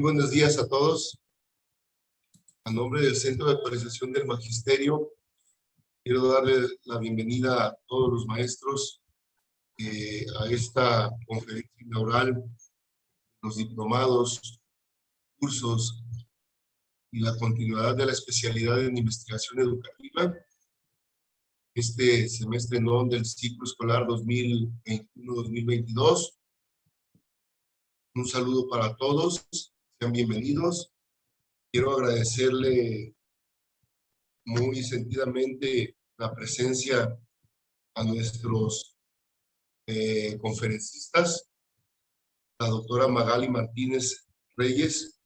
buenos días a todos. A nombre del Centro de Actualización del Magisterio, quiero darle la bienvenida a todos los maestros a esta conferencia inaugural, los diplomados, cursos y la continuidad de la especialidad en investigación educativa. Este semestre no del ciclo escolar 2021-2022. Un saludo para todos, sean bienvenidos. Quiero agradecerle muy sentidamente la presencia a nuestros conferencistas, la doctora Magali Martínez Reyes,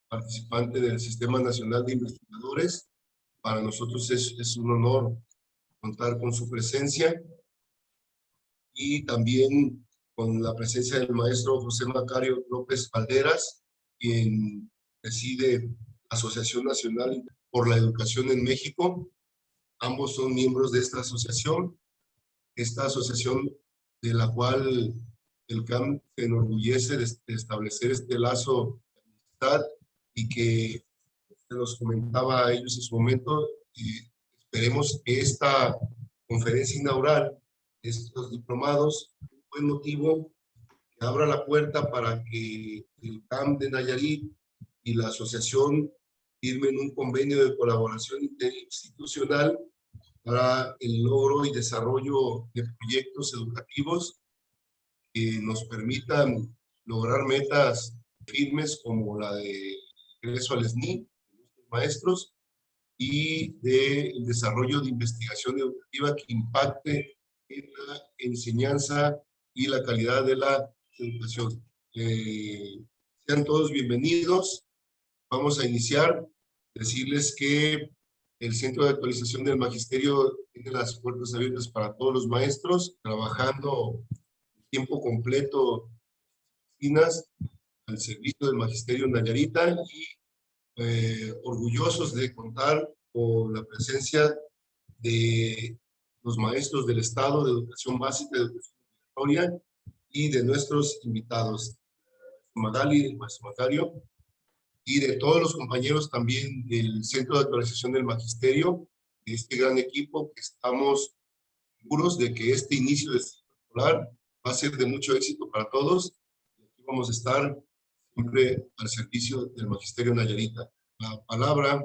participante del Sistema Nacional de Investigadores. Para nosotros es un honor contar con su presencia, y también con la presencia del maestro José Macario López Valderas, quien preside la Asociación Nacional por la Educación en México. Ambos son miembros de esta asociación de la cual el CAM se enorgullece de establecer este lazo de amistad, y que se los comentaba a ellos en su momento. Esperemos que esta conferencia inaugural, estos diplomados, un buen motivo que abra la puerta para que el CAM de Nayarit y la asociación firmen un convenio de colaboración interinstitucional para el logro y desarrollo de proyectos educativos que nos permitan lograr metas firmes como la de ingreso al SNI de nuestros maestros, y del desarrollo de investigación educativa que impacte en la enseñanza y la calidad de la educación. Sean todos bienvenidos. Vamos a iniciar. Decirles que el Centro de Actualización del Magisterio tiene las puertas abiertas para todos los maestros, trabajando tiempo completo al servicio del Magisterio Nayarita, y orgullosos de contar con la presencia de los maestros del Estado de Educación Básica, de Educación Obligatoria, y de nuestros invitados, Magali, el maestro Macario, y de todos los compañeros también del Centro de Actualización del Magisterio, de este gran equipo, que estamos seguros de que este inicio de ciclo escolar va a ser de mucho éxito para todos. Y aquí vamos a estar siempre al servicio del Magisterio Nayarita. La palabra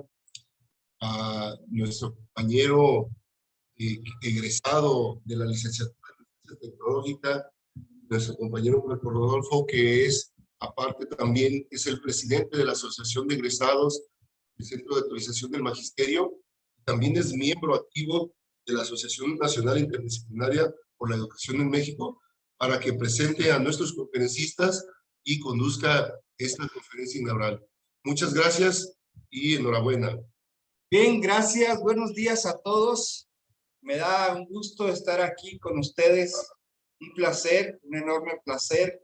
a nuestro compañero egresado de la licenciatura tecnológica, nuestro compañero Marco Rodolfo, que es, aparte también, es el presidente de la Asociación de Egresados del Centro de Actualización del Magisterio. También es miembro activo de la Asociación Nacional Interdisciplinaria por la Educación en México, para que presente a nuestros conferencistas y conduzca esta conferencia inaugural. Muchas gracias y enhorabuena. Bien, gracias. Buenos días a todos. Me da un gusto estar aquí con ustedes. Un placer, un enorme placer.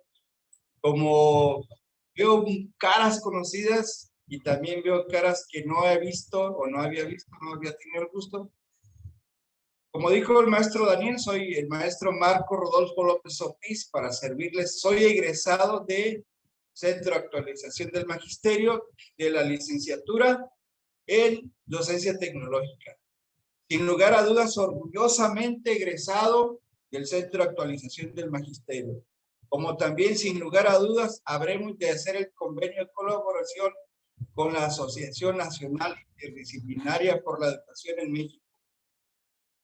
Como veo caras conocidas y también veo caras que no he visto o no había visto, no había tenido el gusto. Como dijo el maestro Daniel, soy el maestro Marco Rodolfo López Ortiz, para servirles. Soy egresado de Centro de Actualización del Magisterio, de la licenciatura en Docencia Tecnológica. Sin lugar a dudas, orgullosamente egresado del Centro de Actualización del Magisterio. Como también, sin lugar a dudas, habremos de hacer el convenio de colaboración con la Asociación Nacional Interdisciplinaria por la Educación en México.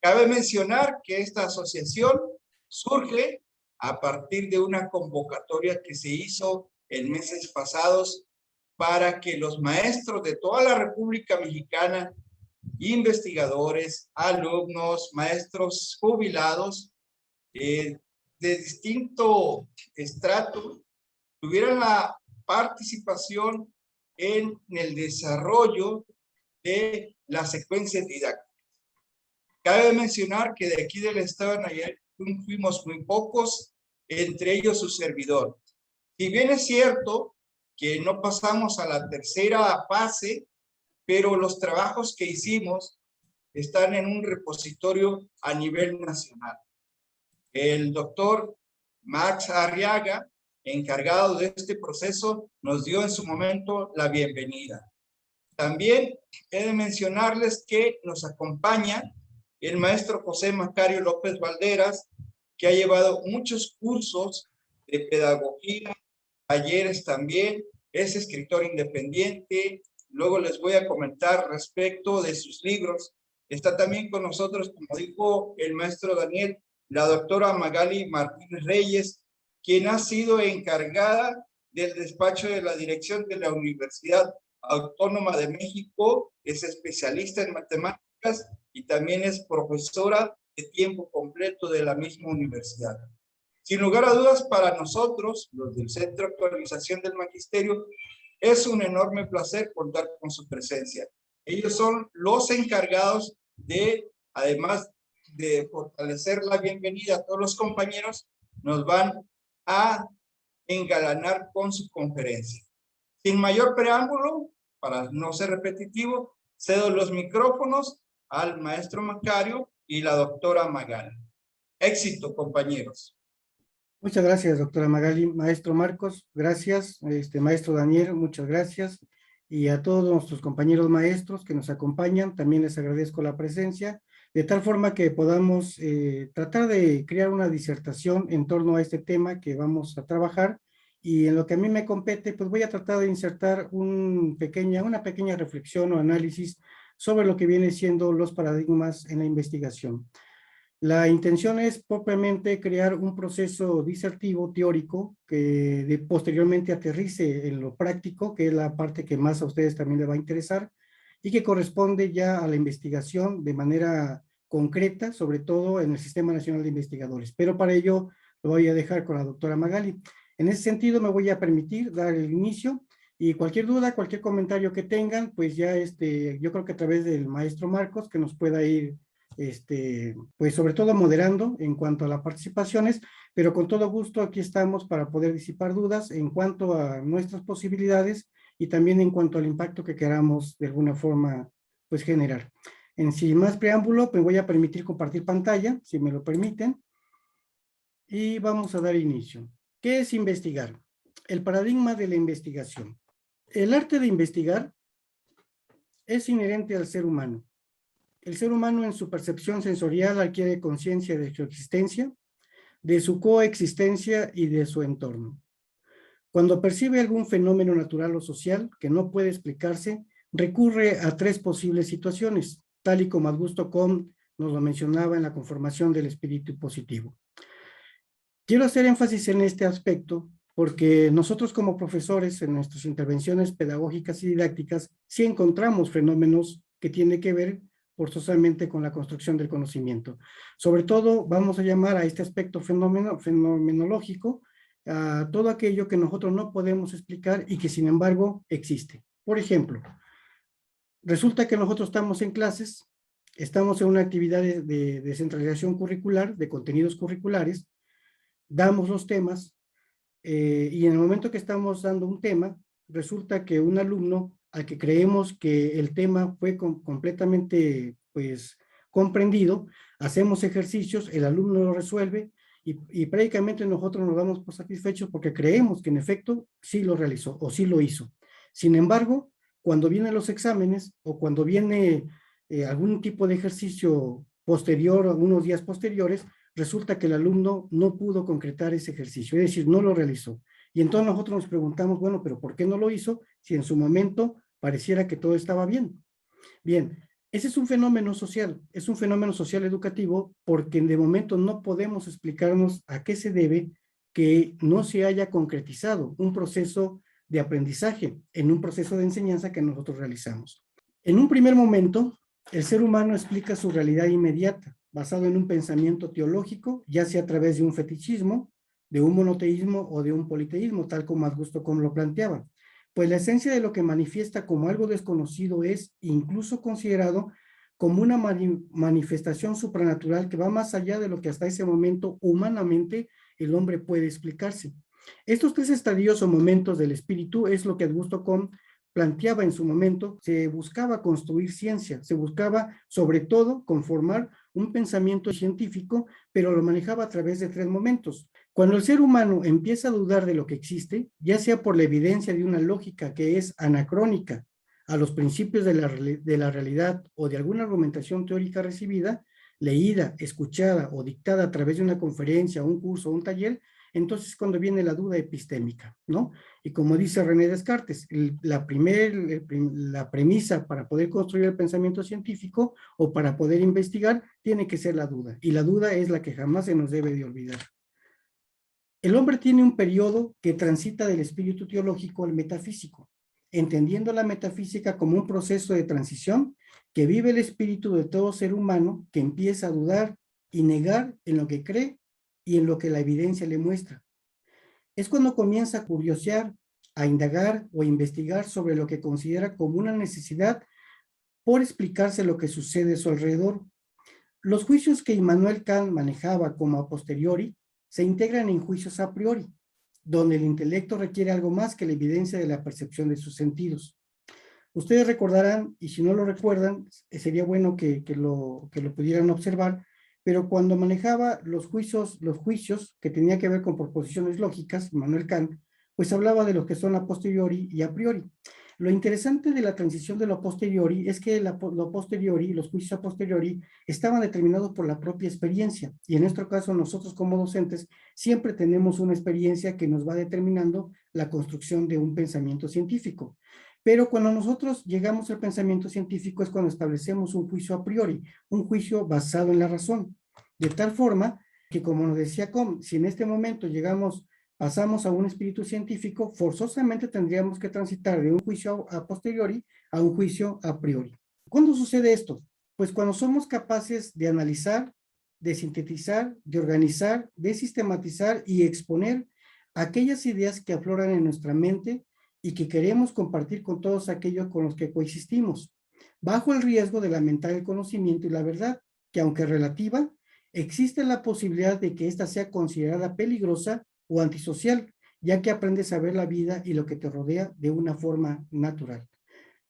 Cabe mencionar que esta asociación surge a partir de una convocatoria que se hizo en meses pasados para que los maestros de toda la República Mexicana, investigadores, alumnos, maestros jubilados, de distinto estrato, tuvieran la participación en el desarrollo de las secuencias didácticas. Cabe mencionar que de aquí del estado de Nayarit fuimos muy pocos, entre ellos su servidor. Si bien es cierto que no pasamos a la tercera fase, pero los trabajos que hicimos están en un repositorio a nivel nacional. El doctor Max Arriaga encargado de este proceso, nos dio en su momento la bienvenida. También he de mencionarles que nos acompaña el maestro José Macario López Valderas, que ha llevado muchos cursos de pedagogía, talleres también, es escritor independiente. Luego les voy a comentar respecto de sus libros. Está también con nosotros, como dijo el maestro Daniel, la doctora Magali Martínez Reyes, quien ha sido encargada del despacho de la dirección de la Universidad Autónoma de México, es especialista en matemáticas y también es profesora de tiempo completo de la misma universidad. Sin lugar a dudas, para nosotros, los del Centro de Actualización del Magisterio, es un enorme placer contar con su presencia. Ellos son los encargados de, además de fortalecer la bienvenida a todos los compañeros, nos van a engalanar con su conferencia. Sin mayor preámbulo, para no ser repetitivo, cedo los micrófonos al maestro Macario y la doctora Magali. Éxito, compañeros. Muchas gracias, doctora Magali. Maestro Marcos, gracias. Maestro Daniel, muchas gracias. Y a todos nuestros compañeros maestros que nos acompañan, también les agradezco la presencia, de tal forma que podamos tratar de crear una disertación en torno a este tema que vamos a trabajar. Y en lo que a mí me compete, pues voy a tratar de insertar una pequeña reflexión o análisis sobre lo que viene siendo los paradigmas en la investigación. La intención es propiamente crear un proceso disertivo teórico que posteriormente aterrice en lo práctico, que es la parte que más a ustedes también les va a interesar, y que corresponde ya a la investigación de manera concreta, sobre todo en el Sistema Nacional de Investigadores. Pero para ello lo voy a dejar con la doctora Magali. En ese sentido me voy a permitir dar el inicio y cualquier duda, cualquier comentario que tengan, pues ya yo creo que a través del maestro Marcos que nos pueda ir pues sobre todo moderando en cuanto a las participaciones, pero con todo gusto aquí estamos para poder disipar dudas en cuanto a nuestras posibilidades y también en cuanto al impacto que queramos de alguna forma pues generar. Sin más preámbulo, me voy a permitir compartir pantalla, si me lo permiten, y vamos a dar inicio. ¿Qué es investigar? El paradigma de la investigación. El arte de investigar es inherente al ser humano. El ser humano en su percepción sensorial adquiere conciencia de su existencia, de su coexistencia y de su entorno. Cuando percibe algún fenómeno natural o social que no puede explicarse, recurre a tres posibles situaciones, tal y como Augusto Comte nos lo mencionaba en la conformación del espíritu positivo. Quiero hacer énfasis en este aspecto porque nosotros como profesores en nuestras intervenciones pedagógicas y didácticas sí encontramos fenómenos que tienen que ver forzosamente con la construcción del conocimiento. Sobre todo vamos a llamar a este aspecto fenomenológico a todo aquello que nosotros no podemos explicar y que sin embargo existe. Por ejemplo, resulta que nosotros estamos en clases, estamos en una actividad de descentralización curricular, de contenidos curriculares, damos los temas y en el momento que estamos dando un tema, resulta que un alumno al que creemos que el tema fue completamente pues comprendido, hacemos ejercicios, el alumno lo resuelve y prácticamente nosotros nos damos por satisfechos porque creemos que en efecto sí lo realizó o sí lo hizo. Sin embargo, cuando vienen los exámenes o cuando viene algún tipo de ejercicio posterior, algunos días posteriores, resulta que el alumno no pudo concretar ese ejercicio, es decir, no lo realizó. Y entonces nosotros nos preguntamos, bueno, pero ¿por qué no lo hizo si en su momento pareciera que todo estaba bien? Bien, ese es un fenómeno social educativo porque de momento no podemos explicarnos a qué se debe que no se haya concretizado un proceso de aprendizaje en un proceso de enseñanza que nosotros realizamos. En un primer momento, el ser humano explica su realidad inmediata, basado en un pensamiento teológico, ya sea a través de un fetichismo, de un monoteísmo o de un politeísmo, tal como Augusto Comte lo planteaba. Pues la esencia de lo que manifiesta como algo desconocido es incluso considerado como una manifestación supranatural que va más allá de lo que hasta ese momento humanamente el hombre puede explicarse. Estos tres estadios o momentos del espíritu es lo que Augusto Comte planteaba en su momento. Se buscaba construir ciencia, se buscaba sobre todo conformar un pensamiento científico, pero lo manejaba a través de tres momentos. Cuando el ser humano empieza a dudar de lo que existe, ya sea por la evidencia de una lógica que es anacrónica a los principios de la realidad o de alguna argumentación teórica recibida, leída, escuchada o dictada a través de una conferencia, un curso o un taller, entonces cuando viene la duda epistémica, ¿no? Y como dice René Descartes, la premisa para poder construir el pensamiento científico o para poder investigar tiene que ser la duda, y la duda es la que jamás se nos debe de olvidar. El hombre tiene un periodo que transita del espíritu teológico al metafísico, entendiendo la metafísica como un proceso de transición que vive el espíritu de todo ser humano que empieza a dudar y negar en lo que cree y en lo que la evidencia le muestra. Es cuando comienza a curiosear, a indagar o a investigar sobre lo que considera como una necesidad por explicarse lo que sucede a su alrededor. Los juicios que Immanuel Kant manejaba como a posteriori se integran en juicios a priori, donde el intelecto requiere algo más que la evidencia de la percepción de sus sentidos. Ustedes recordarán, y si no lo recuerdan, sería bueno que lo pudieran observar, pero cuando manejaba los juicios que tenía que ver con proposiciones lógicas, Immanuel Kant, pues hablaba de lo que son a posteriori y a priori. Lo interesante de la transición de lo posteriori es que lo posteriori, los juicios a posteriori, estaban determinados por la propia experiencia. Y en nuestro caso, nosotros como docentes, siempre tenemos una experiencia que nos va determinando la construcción de un pensamiento científico. Pero cuando nosotros llegamos al pensamiento científico es cuando establecemos un juicio a priori, un juicio basado en la razón. De tal forma que, como nos decía Com, si en este momento pasamos a un espíritu científico, forzosamente tendríamos que transitar de un juicio a posteriori a un juicio a priori. ¿Cuándo sucede esto? Pues cuando somos capaces de analizar, de sintetizar, de organizar, de sistematizar y exponer aquellas ideas que afloran en nuestra mente y que queremos compartir con todos aquellos con los que coexistimos, bajo el riesgo de lamentar el conocimiento y la verdad, que aunque relativa, existe la posibilidad de que ésta sea considerada peligrosa o antisocial, ya que aprendes a ver la vida y lo que te rodea de una forma natural.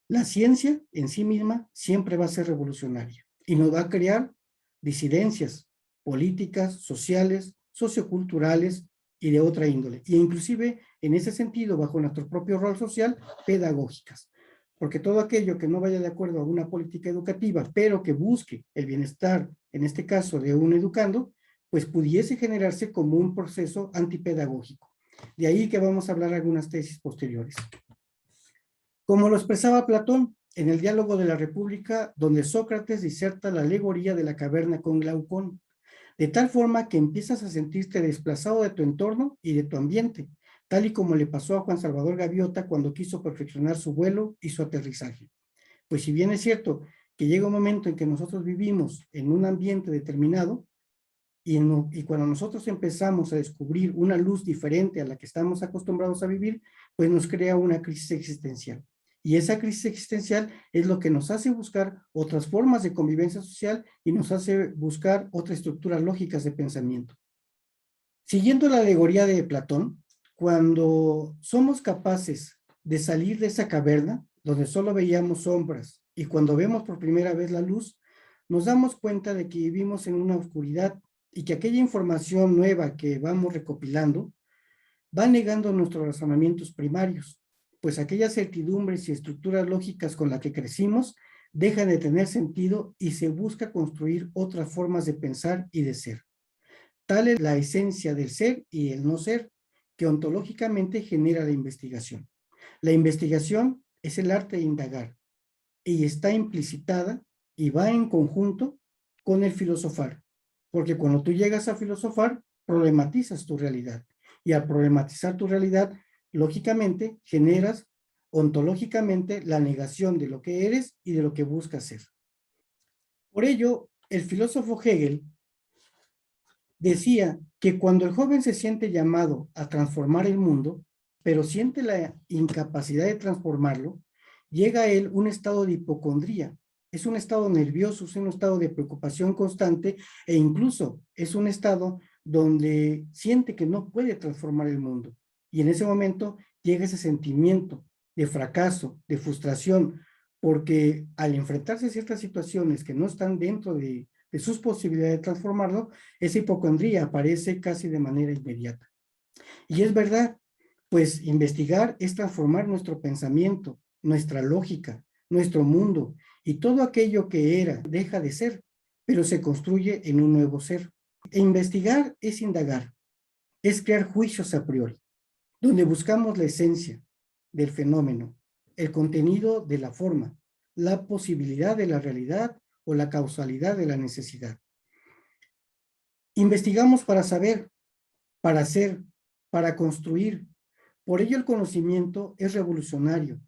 La ciencia en sí misma siempre va a ser revolucionaria y nos va a crear disidencias políticas, sociales, socioculturales y de otra índole. Y inclusive, en ese sentido, bajo nuestro propio rol social, pedagógicas. Porque todo aquello que no vaya de acuerdo a una política educativa, pero que busque el bienestar, en este caso de un educando, pues pudiese generarse como un proceso antipedagógico. De ahí que vamos a hablar algunas tesis posteriores. Como lo expresaba Platón en el Diálogo de la República, donde Sócrates diserta la alegoría de la caverna con Glaucón, de tal forma que empiezas a sentirte desplazado de tu entorno y de tu ambiente, tal y como le pasó a Juan Salvador Gaviota cuando quiso perfeccionar su vuelo y su aterrizaje. Pues si bien es cierto que llega un momento en que nosotros vivimos en un ambiente determinado, y cuando nosotros empezamos a descubrir una luz diferente a la que estamos acostumbrados a vivir, pues nos crea una crisis existencial. Y esa crisis existencial es lo que nos hace buscar otras formas de convivencia social y nos hace buscar otras estructuras lógicas de pensamiento. Siguiendo la alegoría de Platón, cuando somos capaces de salir de esa caverna, donde solo veíamos sombras, y cuando vemos por primera vez la luz, nos damos cuenta de que vivimos en una oscuridad y que aquella información nueva que vamos recopilando va negando nuestros razonamientos primarios, pues aquellas certidumbres y estructuras lógicas con las que crecimos dejan de tener sentido y se busca construir otras formas de pensar y de ser. Tal es la esencia del ser y el no ser, que ontológicamente genera la investigación. La investigación es el arte de indagar y está implicitada y va en conjunto con el filosofar, porque cuando tú llegas a filosofar, problematizas tu realidad, y al problematizar tu realidad, lógicamente generas ontológicamente la negación de lo que eres y de lo que buscas ser. Por ello, el filósofo Hegel decía que cuando el joven se siente llamado a transformar el mundo, pero siente la incapacidad de transformarlo, llega a él un estado de hipocondría. Es un estado nervioso, es un estado de preocupación constante e incluso es un estado donde siente que no puede transformar el mundo. Y en ese momento llega ese sentimiento de fracaso, de frustración, porque al enfrentarse a ciertas situaciones que no están dentro de de sus posibilidades de transformarlo, esa hipocondría aparece casi de manera inmediata. Y es verdad, pues investigar es transformar nuestro pensamiento, nuestra lógica, nuestro mundo, y todo aquello que era deja de ser, pero se construye en un nuevo ser. E investigar es indagar, es crear juicios a priori, donde buscamos la esencia del fenómeno, el contenido de la forma, la posibilidad de la realidad o la causalidad de la necesidad. Investigamos para saber, para hacer, para construir. Por ello el conocimiento es revolucionario,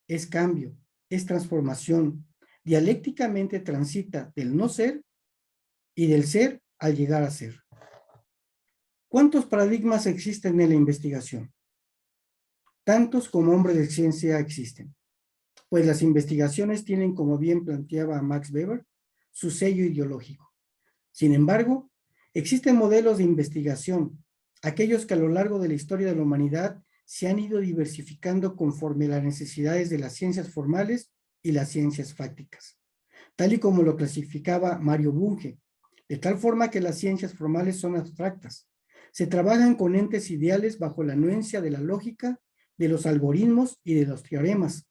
es cambio, es transformación. Dialécticamente transita del no ser y del ser al llegar a ser. ¿Cuántos paradigmas existen en la investigación? Tantos como hombres de ciencia existen. Pues las investigaciones tienen, como bien planteaba Max Weber, su sello ideológico. Sin embargo, existen modelos de investigación, aquellos que a lo largo de la historia de la humanidad se han ido diversificando conforme a las necesidades de las ciencias formales y las ciencias fácticas, tal y como lo clasificaba Mario Bunge, de tal forma que las ciencias formales son abstractas. Se trabajan con entes ideales bajo la anuencia de la lógica, de los algoritmos y de los teoremas,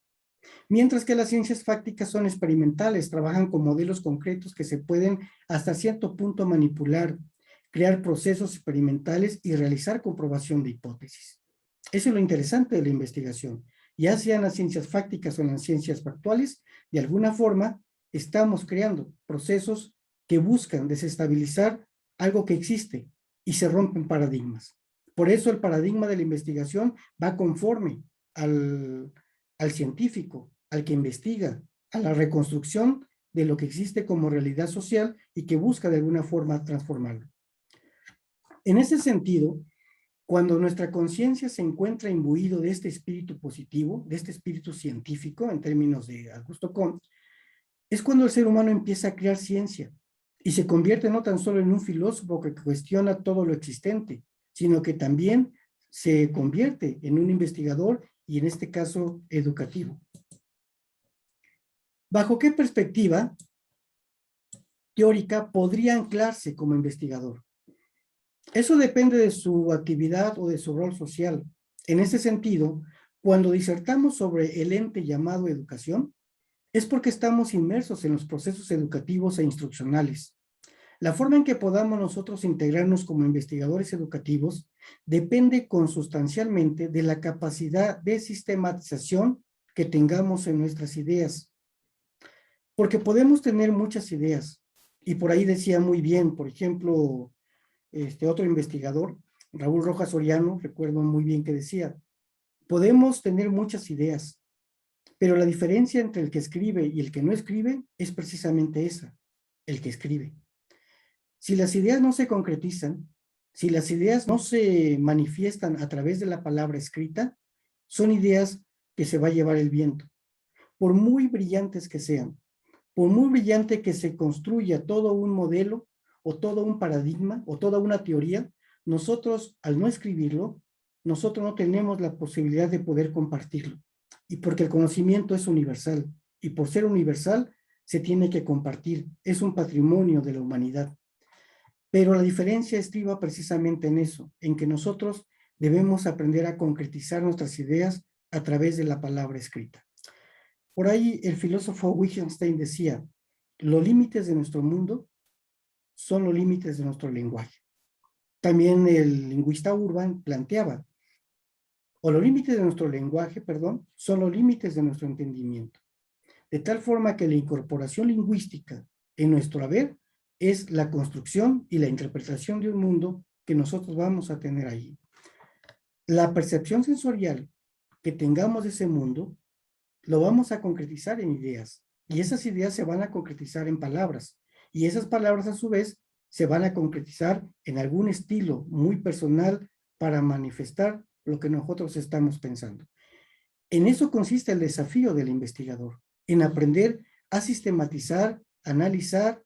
mientras que las ciencias fácticas son experimentales, trabajan con modelos concretos que se pueden hasta cierto punto manipular, crear procesos experimentales y realizar comprobación de hipótesis. Eso es lo interesante de la investigación. Ya sean las ciencias fácticas o las ciencias factuales, de alguna forma estamos creando procesos que buscan desestabilizar algo que existe y se rompen paradigmas. Por eso el paradigma de la investigación va conforme al científico, al que investiga, a la reconstrucción de lo que existe como realidad social y que busca de alguna forma transformarlo. En ese sentido, cuando nuestra conciencia se encuentra imbuido de este espíritu positivo, de este espíritu científico, en términos de Augusto Comte, es cuando el ser humano empieza a crear ciencia y se convierte no tan solo en un filósofo que cuestiona todo lo existente, sino que también se convierte en un investigador y en este caso educativo. ¿Bajo qué perspectiva teórica podría anclarse como investigador? Eso depende de su actividad o de su rol social. En ese sentido, cuando disertamos sobre el ente llamado educación, es porque estamos inmersos en los procesos educativos e instruccionales. La forma en que podamos nosotros integrarnos como investigadores educativos depende consustancialmente de la capacidad de sistematización que tengamos en nuestras ideas. Porque podemos tener muchas ideas, y por ahí decía muy bien, por ejemplo, otro investigador, Raúl Rojas Soriano, recuerdo muy bien que decía, podemos tener muchas ideas, pero la diferencia entre el que escribe y el que no escribe es precisamente esa, el que escribe. Si las ideas no se concretizan, si las ideas no se manifiestan a través de la palabra escrita, son ideas que se va a llevar el viento. Por muy brillantes que sean, por muy brillante que se construya todo un modelo o todo un paradigma o toda una teoría, nosotros al no escribirlo, nosotros no tenemos la posibilidad de poder compartirlo. Y porque el conocimiento es universal y por ser universal se tiene que compartir, es un patrimonio de la humanidad. Pero la diferencia estriba precisamente en eso, en que nosotros debemos aprender a concretizar nuestras ideas a través de la palabra escrita. Por ahí el filósofo Wittgenstein decía, los límites de nuestro mundo son los límites de nuestro lenguaje. También el lingüista Urban planteaba, o los límites de nuestro lenguaje, perdón, son los límites de nuestro entendimiento. De tal forma que la incorporación lingüística en nuestro haber es la construcción y la interpretación de un mundo que nosotros vamos a tener allí. La percepción sensorial que tengamos de ese mundo lo vamos a concretizar en ideas y esas ideas se van a concretizar en palabras y esas palabras a su vez se van a concretizar en algún estilo muy personal para manifestar lo que nosotros estamos pensando. En eso consiste el desafío del investigador, en aprender a sistematizar, analizar,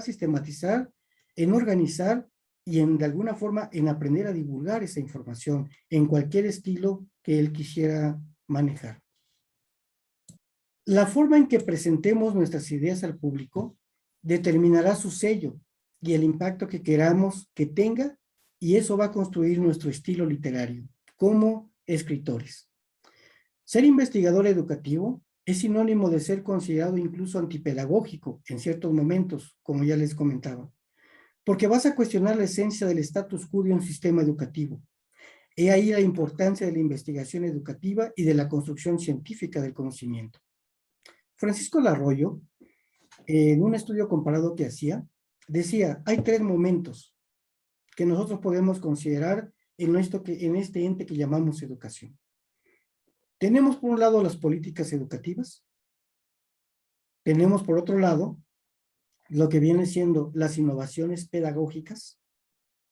sistematizar, en organizar y de alguna forma en aprender a divulgar esa información en cualquier estilo que él quisiera manejar. La forma en que presentemos nuestras ideas al público determinará su sello y el impacto que queramos que tenga, y eso va a construir nuestro estilo literario como escritores. Ser investigador educativo es sinónimo de ser considerado incluso antipedagógico en ciertos momentos, como ya les comentaba, porque vas a cuestionar la esencia del status quo de un sistema educativo. He ahí la importancia de la investigación educativa y de la construcción científica del conocimiento. Francisco Larroyo, en un estudio comparado que hacía, decía, hay 3 momentos que nosotros podemos considerar en este ente que llamamos educación. Tenemos por un lado las políticas educativas, tenemos por otro lado lo que viene siendo las innovaciones pedagógicas,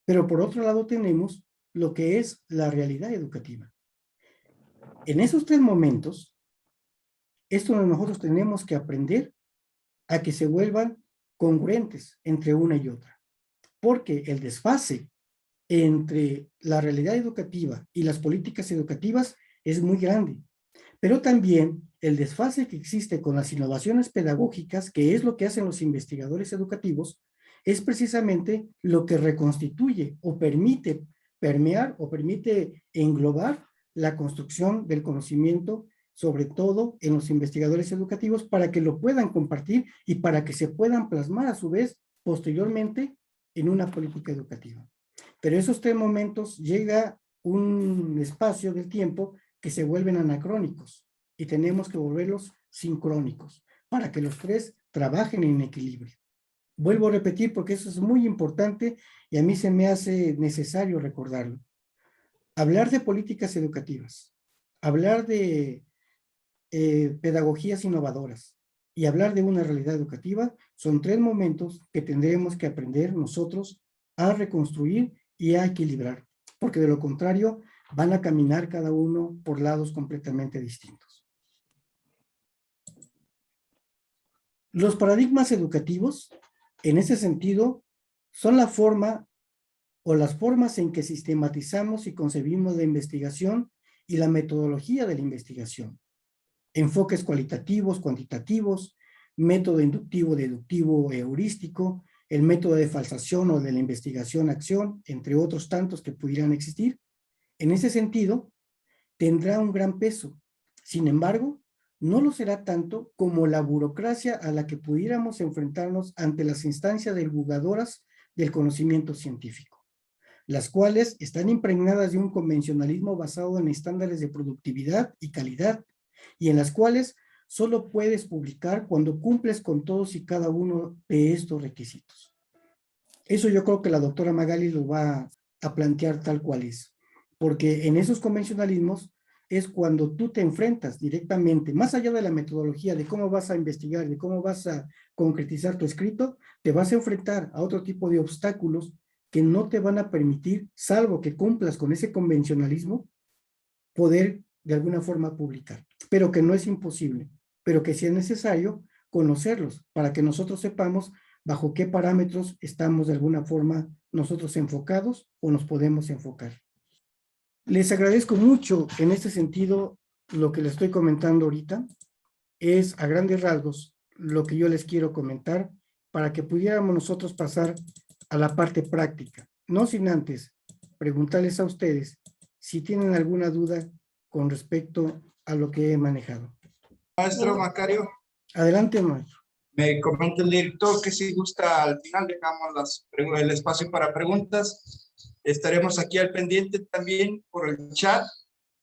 pero por otro lado tenemos lo que es la realidad educativa. En esos 3 momentos, es donde nosotros tenemos que aprender a que se vuelvan congruentes entre una y otra, porque el desfase entre la realidad educativa y las políticas educativas es muy grande, pero también el desfase que existe con las innovaciones pedagógicas, que es lo que hacen los investigadores educativos, es precisamente lo que reconstituye o permite permear o permite englobar la construcción del conocimiento, sobre todo en los investigadores educativos, para que lo puedan compartir y para que se puedan plasmar a su vez posteriormente en una política educativa. Pero esos 3 momentos llega un espacio del tiempo que se vuelven anacrónicos y tenemos que volverlos sincrónicos para que los 3 trabajen en equilibrio. Vuelvo a repetir porque eso es muy importante y a mí se me hace necesario recordarlo. Hablar de políticas educativas, hablar de pedagogías innovadoras y hablar de una realidad educativa son 3 momentos que tendremos que aprender nosotros a reconstruir y a equilibrar, porque de lo contrario van a caminar cada uno por lados completamente distintos. Los paradigmas educativos, en ese sentido, son la forma o las formas en que sistematizamos y concebimos la investigación y la metodología de la investigación. Enfoques cualitativos, cuantitativos, método inductivo, deductivo, heurístico, el método de falsación o de la investigación-acción, entre otros tantos que pudieran existir. En ese sentido, tendrá un gran peso. Sin embargo, no lo será tanto como la burocracia a la que pudiéramos enfrentarnos ante las instancias divulgadoras del conocimiento científico, las cuales están impregnadas de un convencionalismo basado en estándares de productividad y calidad, y en las cuales solo puedes publicar cuando cumples con todos y cada uno de estos requisitos. Eso yo creo que la doctora Magali lo va a plantear tal cual es, porque en esos convencionalismos es cuando tú te enfrentas directamente, más allá de la metodología, de cómo vas a investigar, de cómo vas a concretizar tu escrito, te vas a enfrentar a otro tipo de obstáculos que no te van a permitir, salvo que cumplas con ese convencionalismo, poder de alguna forma publicar, pero que no es imposible, pero que sí es necesario conocerlos para que nosotros sepamos bajo qué parámetros estamos de alguna forma nosotros enfocados o nos podemos enfocar. Les agradezco mucho en este sentido lo que les estoy comentando ahorita. Es a grandes rasgos lo que yo les quiero comentar para que pudiéramos nosotros pasar a la parte práctica. No sin antes preguntarles a ustedes si tienen alguna duda con respecto a lo que he manejado. Maestro Macario, Adelante, maestro. me comenta el director que si gusta al final dejamos el espacio para preguntas. Estaremos aquí al pendiente también por el chat.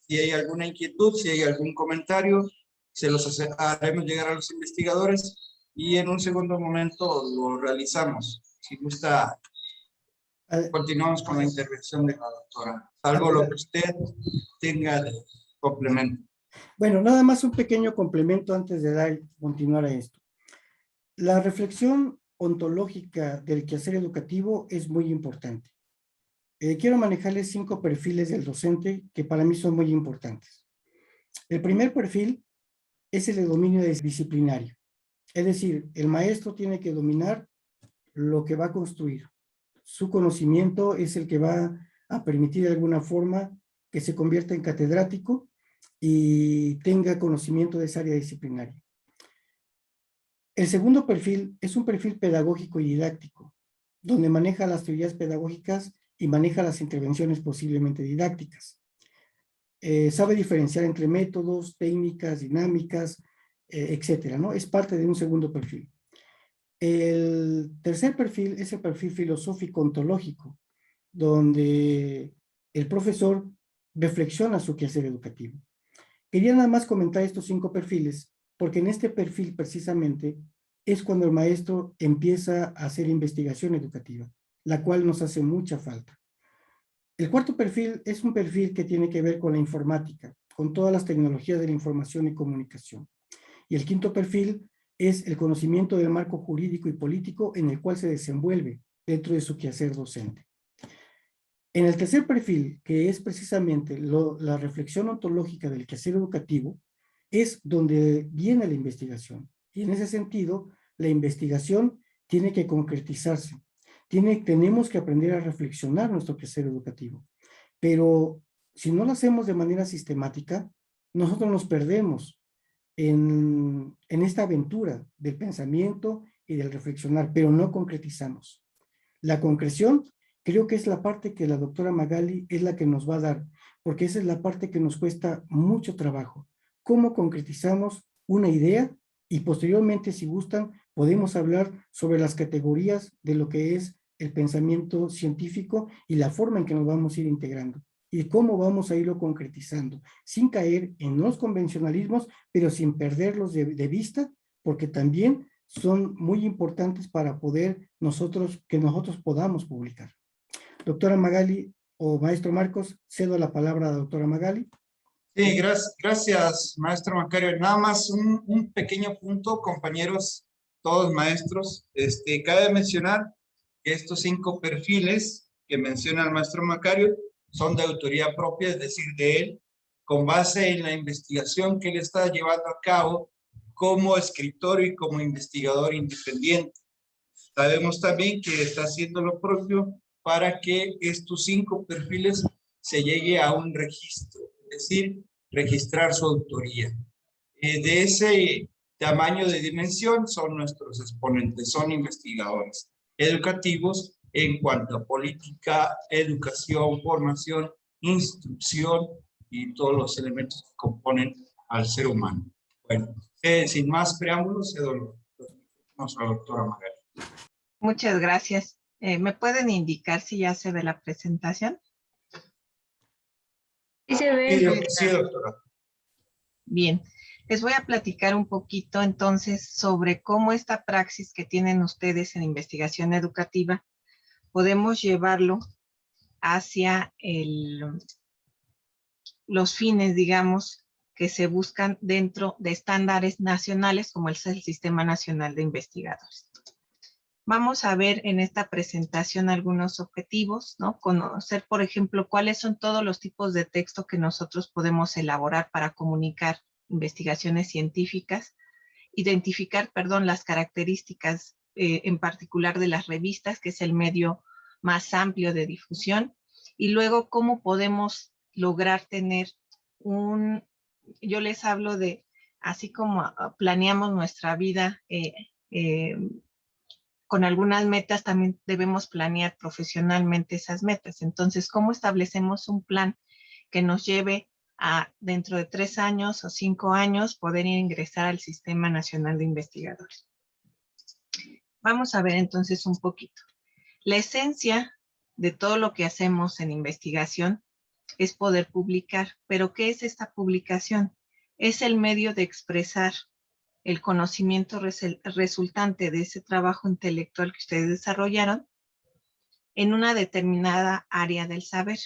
Si hay alguna inquietud, si hay algún comentario, se los haremos llegar a los investigadores y en un segundo momento lo realizamos. Si gusta, continuamos con la intervención de la doctora, salvo lo que usted tenga de complemento. Bueno, nada más un pequeño complemento antes de continuar a esto. La reflexión ontológica del quehacer educativo es muy importante. Quiero manejarles 5 perfiles del docente que para mí son muy importantes. El primer perfil es el de dominio disciplinario. Es decir, el maestro tiene que dominar lo que va a construir. Su conocimiento es el que va a permitir de alguna forma que se convierta en catedrático y tenga conocimiento de esa área disciplinaria. El segundo perfil es un perfil pedagógico y didáctico, donde maneja las teorías pedagógicas y maneja las intervenciones posiblemente didácticas. Sabe diferenciar entre métodos, técnicas, dinámicas, etcétera, ¿no? Es parte de un segundo perfil. El tercer perfil es el perfil filosófico-ontológico, donde el profesor reflexiona su quehacer educativo. Quería nada más comentar estos 5 perfiles, porque en este perfil precisamente es cuando el maestro empieza a hacer investigación educativa, la cual nos hace mucha falta. El cuarto perfil es un perfil que tiene que ver con la informática, con todas las tecnologías de la información y comunicación. Y el quinto perfil es el conocimiento del marco jurídico y político en el cual se desenvuelve dentro de su quehacer docente. En el tercer perfil, que es precisamente la reflexión ontológica del quehacer educativo, es donde viene la investigación. Y en ese sentido, la investigación tiene que concretizarse. Tenemos que aprender a reflexionar nuestro quehacer educativo. Pero si no lo hacemos de manera sistemática, nosotros nos perdemos en esta aventura del pensamiento y del reflexionar, pero no concretizamos. La concreción creo que es la parte que la doctora Magali es la que nos va a dar, porque esa es la parte que nos cuesta mucho trabajo. ¿Cómo concretizamos una idea? Y posteriormente, si gustan, podemos hablar sobre las categorías de lo que es el pensamiento científico y la forma en que nos vamos a ir integrando y cómo vamos a irlo concretizando, sin caer en los convencionalismos, pero sin perderlos de vista, porque también son muy importantes para poder que nosotros podamos publicar. Doctora Magali o maestro Marcos, cedo la palabra a la doctora Magali. Sí, gracias, maestro Macario. Nada más un pequeño punto, compañeros, todos maestros. Cabe mencionar que estos 5 perfiles que menciona el maestro Macario son de autoría propia, es decir, de él, con base en la investigación que él está llevando a cabo como escritor y como investigador independiente. Sabemos también que está haciendo lo propio para que estos 5 perfiles se llegue a un registro, es decir, registrar su autoría. De ese tamaño de dimensión son nuestros exponentes, son investigadores educativos en cuanto a política, educación, formación, instrucción y todos los elementos que componen al ser humano. Bueno, sin más preámbulos, cedo a la doctora Magali. Muchas gracias. ¿Me pueden indicar si ya se ve la presentación? Sí se ve. Sí, doctora. Bien, les voy a platicar un poquito entonces sobre cómo esta praxis que tienen ustedes en investigación educativa podemos llevarlo hacia los fines, digamos, que se buscan dentro de estándares nacionales como es el Sistema Nacional de Investigadores. Vamos a ver en esta presentación algunos objetivos, ¿no? Conocer, por ejemplo, cuáles son todos los tipos de texto que nosotros podemos elaborar para comunicar investigaciones científicas, identificar, las características en particular de las revistas, que es el medio más amplio de difusión, y luego cómo podemos lograr tener yo les hablo de, así como planeamos nuestra vida con algunas metas, también debemos planear profesionalmente esas metas. Entonces, ¿cómo establecemos un plan que nos lleve a dentro de 3 años o 5 años poder ingresar al Sistema Nacional de Investigadores? Vamos a ver entonces un poquito. La esencia de todo lo que hacemos en investigación es poder publicar. ¿Pero qué es esta publicación? Es el medio de expresar el conocimiento resultante de ese trabajo intelectual que ustedes desarrollaron en una determinada área del saber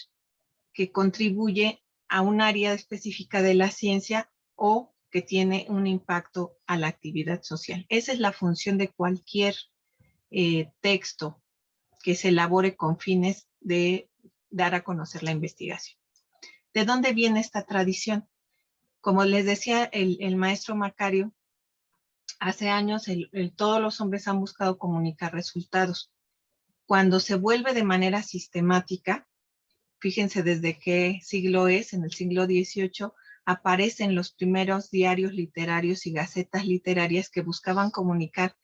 que contribuye a un área específica de la ciencia o que tiene un impacto a la actividad social. Esa es la función de cualquier texto que se elabore con fines de dar a conocer la investigación. ¿De dónde viene esta tradición? Como les decía el maestro Macario, hace años todos los hombres han buscado comunicar resultados. Cuando se vuelve de manera sistemática, fíjense desde qué siglo es, en el siglo XVIII, aparecen los primeros diarios literarios y gacetas literarias que buscaban comunicar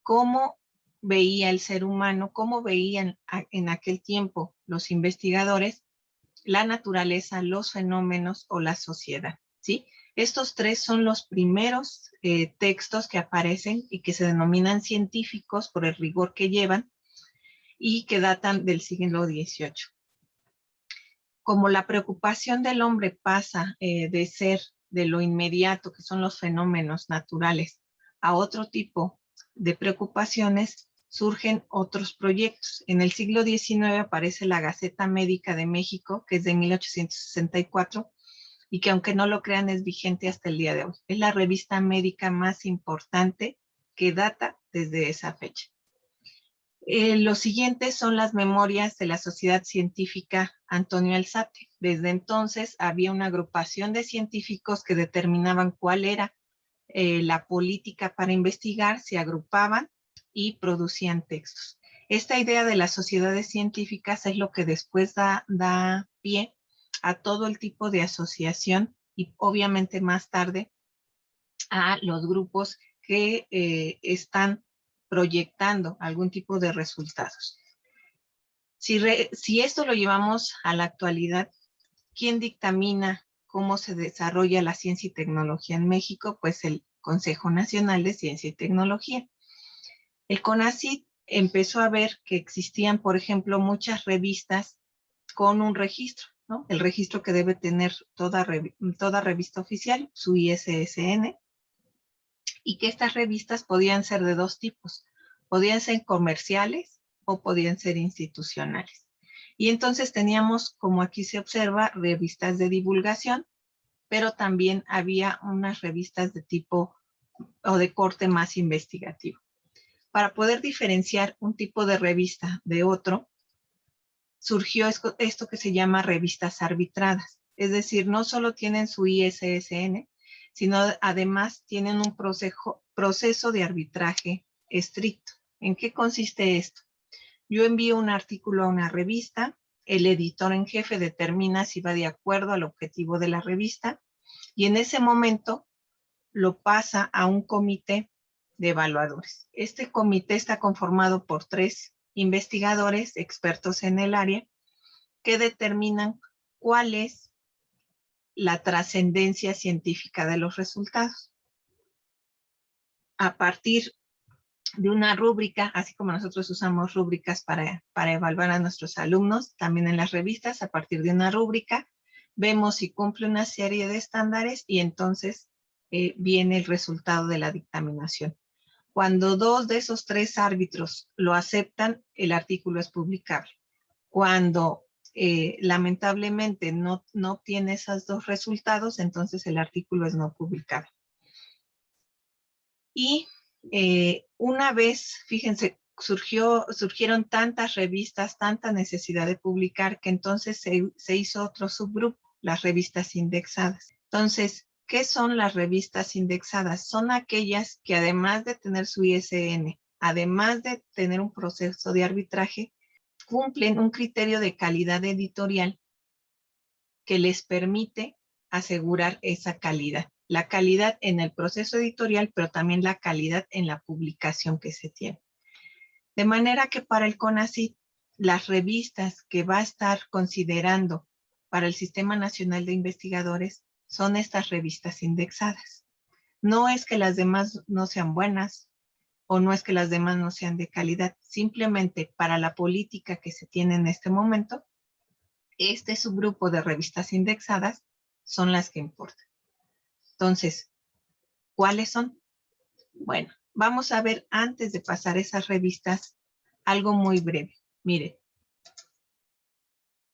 cómo veía el ser humano, cómo veían en aquel tiempo los investigadores la naturaleza, los fenómenos o la sociedad, ¿sí? Estos tres son los primeros textos que aparecen y que se denominan científicos por el rigor que llevan y que datan del siglo XVIII. Como la preocupación del hombre pasa de ser de lo inmediato, que son los fenómenos naturales, a otro tipo de preocupaciones, surgen otros proyectos. En el siglo XIX aparece la Gaceta Médica de México, que es de 1864, y que aunque no lo crean es vigente hasta el día de hoy. Es la revista médica más importante que data desde esa fecha. Los siguientes son las memorias de la Sociedad Científica Antonio Alzate. Desde entonces había una agrupación de científicos que determinaban cuál era la política para investigar, se agrupaban y producían textos. Esta idea de las sociedades científicas es lo que después da pie a todo el tipo de asociación y obviamente más tarde a los grupos que están proyectando algún tipo de resultados. Si esto lo llevamos a la actualidad, ¿quién dictamina cómo se desarrolla la ciencia y tecnología en México? Pues el Consejo Nacional de Ciencia y Tecnología. El CONACYT empezó a ver que existían, por ejemplo, muchas revistas con un registro, ¿no? El registro que debe tener toda revista oficial, su ISSN, y que estas revistas podían ser de dos tipos. Podían ser comerciales o podían ser institucionales. Y entonces teníamos, como aquí se observa, revistas de divulgación, pero también había unas revistas de tipo o de corte más investigativo. Para poder diferenciar un tipo de revista de otro, surgió esto que se llama revistas arbitradas. Es decir, no solo tienen su ISSN, sino además tienen un proceso de arbitraje estricto. ¿En qué consiste esto? Yo envío un artículo a una revista, el editor en jefe determina si va de acuerdo al objetivo de la revista y en ese momento lo pasa a un comité de evaluadores. Este comité está conformado por 3 investigadores expertos en el área que determinan cuál es la trascendencia científica de los resultados. A partir de una rúbrica, así como nosotros usamos rúbricas para evaluar a nuestros alumnos, también en las revistas, a partir de una rúbrica, vemos si cumple una serie de estándares y entonces viene el resultado de la dictaminación. Cuando 2 de esos 3 árbitros lo aceptan, el artículo es publicable. Cuando lamentablemente no obtiene esos 2 resultados, entonces el artículo es no publicable. Y una vez, fíjense, surgieron tantas revistas, tanta necesidad de publicar, que entonces se hizo otro subgrupo, las revistas indexadas. Entonces, ¿qué son las revistas indexadas? Son aquellas que además de tener su ISN, además de tener un proceso de arbitraje, cumplen un criterio de calidad editorial que les permite asegurar esa calidad. La calidad en el proceso editorial, pero también la calidad en la publicación que se tiene. De manera que para el CONACYT, las revistas que va a estar considerando para el Sistema Nacional de Investigadores son estas revistas indexadas. No es que las demás no sean buenas o no es que las demás no sean de calidad, simplemente para la política que se tiene en este momento, este subgrupo de revistas indexadas son las que importan. Entonces, ¿cuáles son? Bueno, vamos a ver antes de pasar esas revistas algo muy breve. Mire,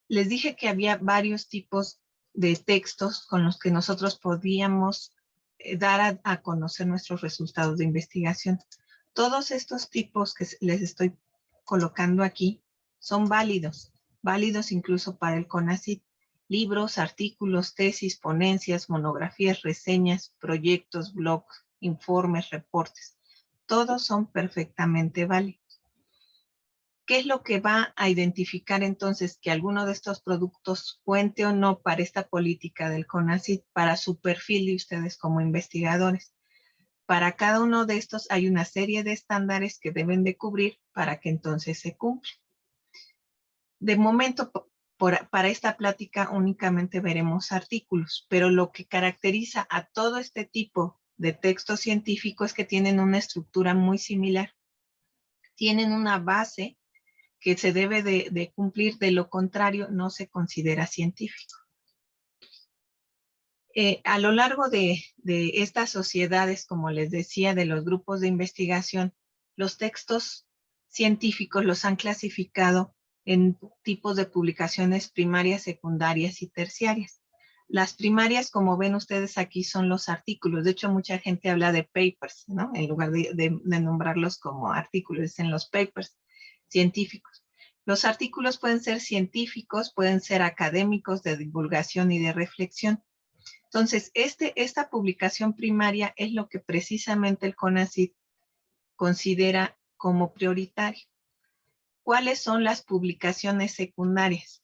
les dije que había varios tipos de textos con los que nosotros podíamos dar a conocer nuestros resultados de investigación. Todos estos tipos que les estoy colocando aquí son válidos incluso para el CONACYT. Libros, artículos, tesis, ponencias, monografías, reseñas, proyectos, blogs, informes, reportes. Todos son perfectamente válidos. ¿Qué es lo que va a identificar entonces que alguno de estos productos cuente o no para esta política del CONACYT, para su perfil de ustedes como investigadores? Para cada uno de estos hay una serie de estándares que deben de cubrir para que entonces se cumpla. De momento, para esta plática únicamente veremos artículos, pero lo que caracteriza a todo este tipo de texto científico es que tienen una estructura muy similar. Tienen una base que se debe de cumplir, de lo contrario no se considera científico. A lo largo de estas sociedades, como les decía, de los grupos de investigación, los textos científicos los han clasificado en tipos de publicaciones primarias, secundarias y terciarias. Las primarias, como ven ustedes aquí, son los artículos. De hecho, mucha gente habla de papers, ¿no? En lugar de nombrarlos como artículos, dicen los papers científicos. Los artículos pueden ser científicos, pueden ser académicos, de divulgación y de reflexión. Entonces, esta publicación primaria es lo que precisamente el CONACYT considera como prioritario. ¿Cuáles son las publicaciones secundarias?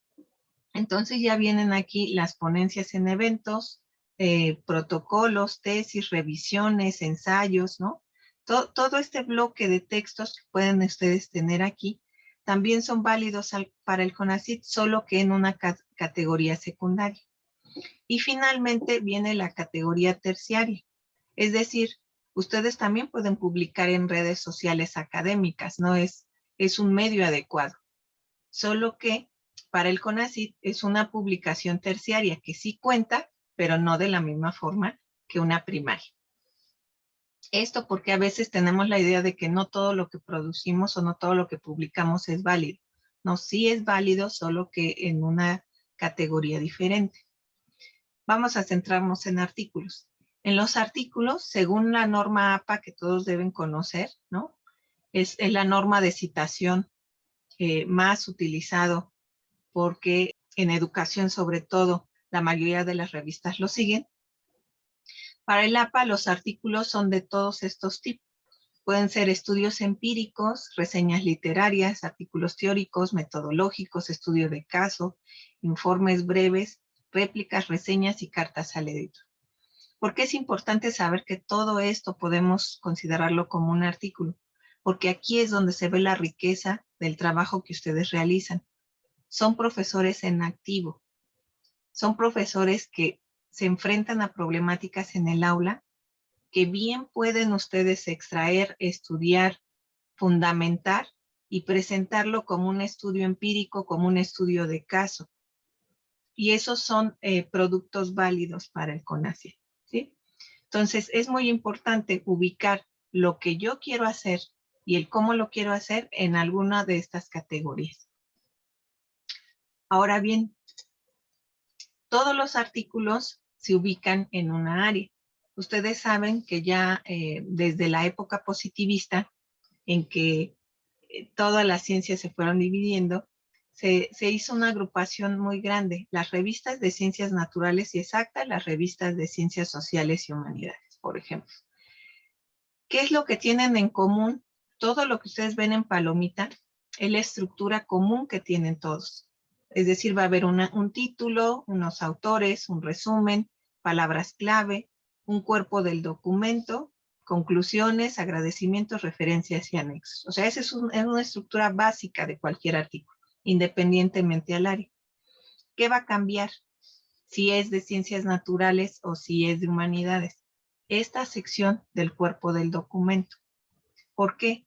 Entonces ya vienen aquí las ponencias en eventos, protocolos, tesis, revisiones, ensayos, ¿no? Todo este bloque de textos que pueden ustedes tener aquí también son válidos para el CONACYT, solo que en una categoría secundaria. Y finalmente viene la categoría terciaria. Es decir, ustedes también pueden publicar en redes sociales académicas, no es un medio adecuado. Solo que para el CONACYT es una publicación terciaria que sí cuenta, pero no de la misma forma que una primaria. Esto porque a veces tenemos la idea de que no todo lo que producimos o no todo lo que publicamos es válido. No, sí es válido, solo que en una categoría diferente. Vamos a centrarnos en artículos. En los artículos, según la norma APA que todos deben conocer, ¿no? Es la norma de citación más utilizado porque en educación, sobre todo, la mayoría de las revistas lo siguen. Para el APA, los artículos son de todos estos tipos. Pueden ser estudios empíricos, reseñas literarias, artículos teóricos, metodológicos, estudio de caso, informes breves, réplicas, reseñas y cartas al editor. ¿Por qué es importante saber que todo esto podemos considerarlo como un artículo? Porque aquí es donde se ve la riqueza del trabajo que ustedes realizan. Son profesores en activo. Son profesores que se enfrentan a problemáticas en el aula que bien pueden ustedes extraer, estudiar, fundamentar y presentarlo como un estudio empírico, como un estudio de caso. Y esos son productos válidos para el CONACYT, ¿sí? Entonces, es muy importante ubicar lo que yo quiero hacer y el cómo lo quiero hacer en alguna de estas categorías. Ahora bien, todos los artículos se ubican en una área. Ustedes saben que ya desde la época positivista, en que todas las ciencias se fueron dividiendo, se hizo una agrupación muy grande. Las revistas de ciencias naturales y exactas, las revistas de ciencias sociales y humanidades, por ejemplo. ¿Qué es lo que tienen en común? Todo lo que ustedes ven en palomita es la estructura común que tienen todos. Es decir, va a haber un título, unos autores, un resumen, palabras clave, un cuerpo del documento, conclusiones, agradecimientos, referencias y anexos. O sea, esa es una estructura básica de cualquier artículo, independientemente al área. ¿Qué va a cambiar? Si es de ciencias naturales o si es de humanidades. Esta sección del cuerpo del documento. ¿Por qué?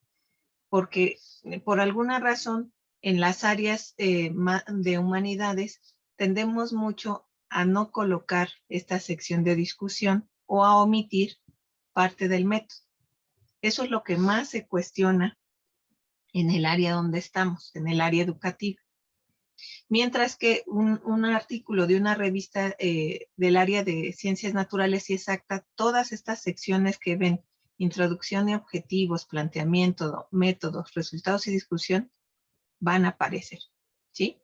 Porque por alguna razón en las áreas de humanidades tendemos mucho a no colocar esta sección de discusión o a omitir parte del método. Eso es lo que más se cuestiona en el área donde estamos, en el área educativa. Mientras que un artículo de una revista del área de ciencias naturales y exactas, todas estas secciones que ven, introducción y objetivos, planteamiento, métodos, resultados y discusión, van a aparecer, ¿sí?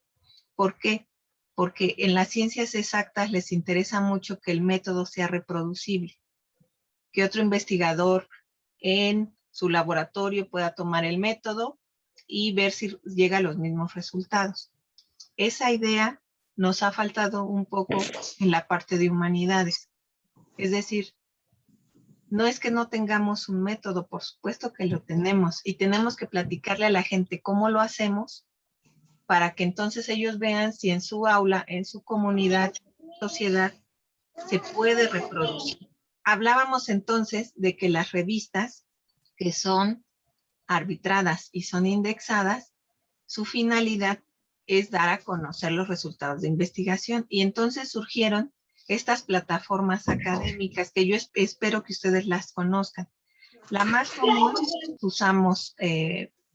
¿Por qué? Porque en las ciencias exactas les interesa mucho que el método sea reproducible, que otro investigador en su laboratorio pueda tomar el método y ver si llega a los mismos resultados. Esa idea nos ha faltado un poco en la parte de humanidades. Es decir, no es que no tengamos un método, por supuesto que lo tenemos y tenemos que platicarle a la gente cómo lo hacemos para que entonces ellos vean si en su aula, en su comunidad, sociedad, se puede reproducir. Hablábamos entonces de que las revistas que son arbitradas y son indexadas, su finalidad es dar a conocer los resultados de investigación y entonces surgieron estas plataformas académicas que yo espero que ustedes las conozcan. La más común que usamos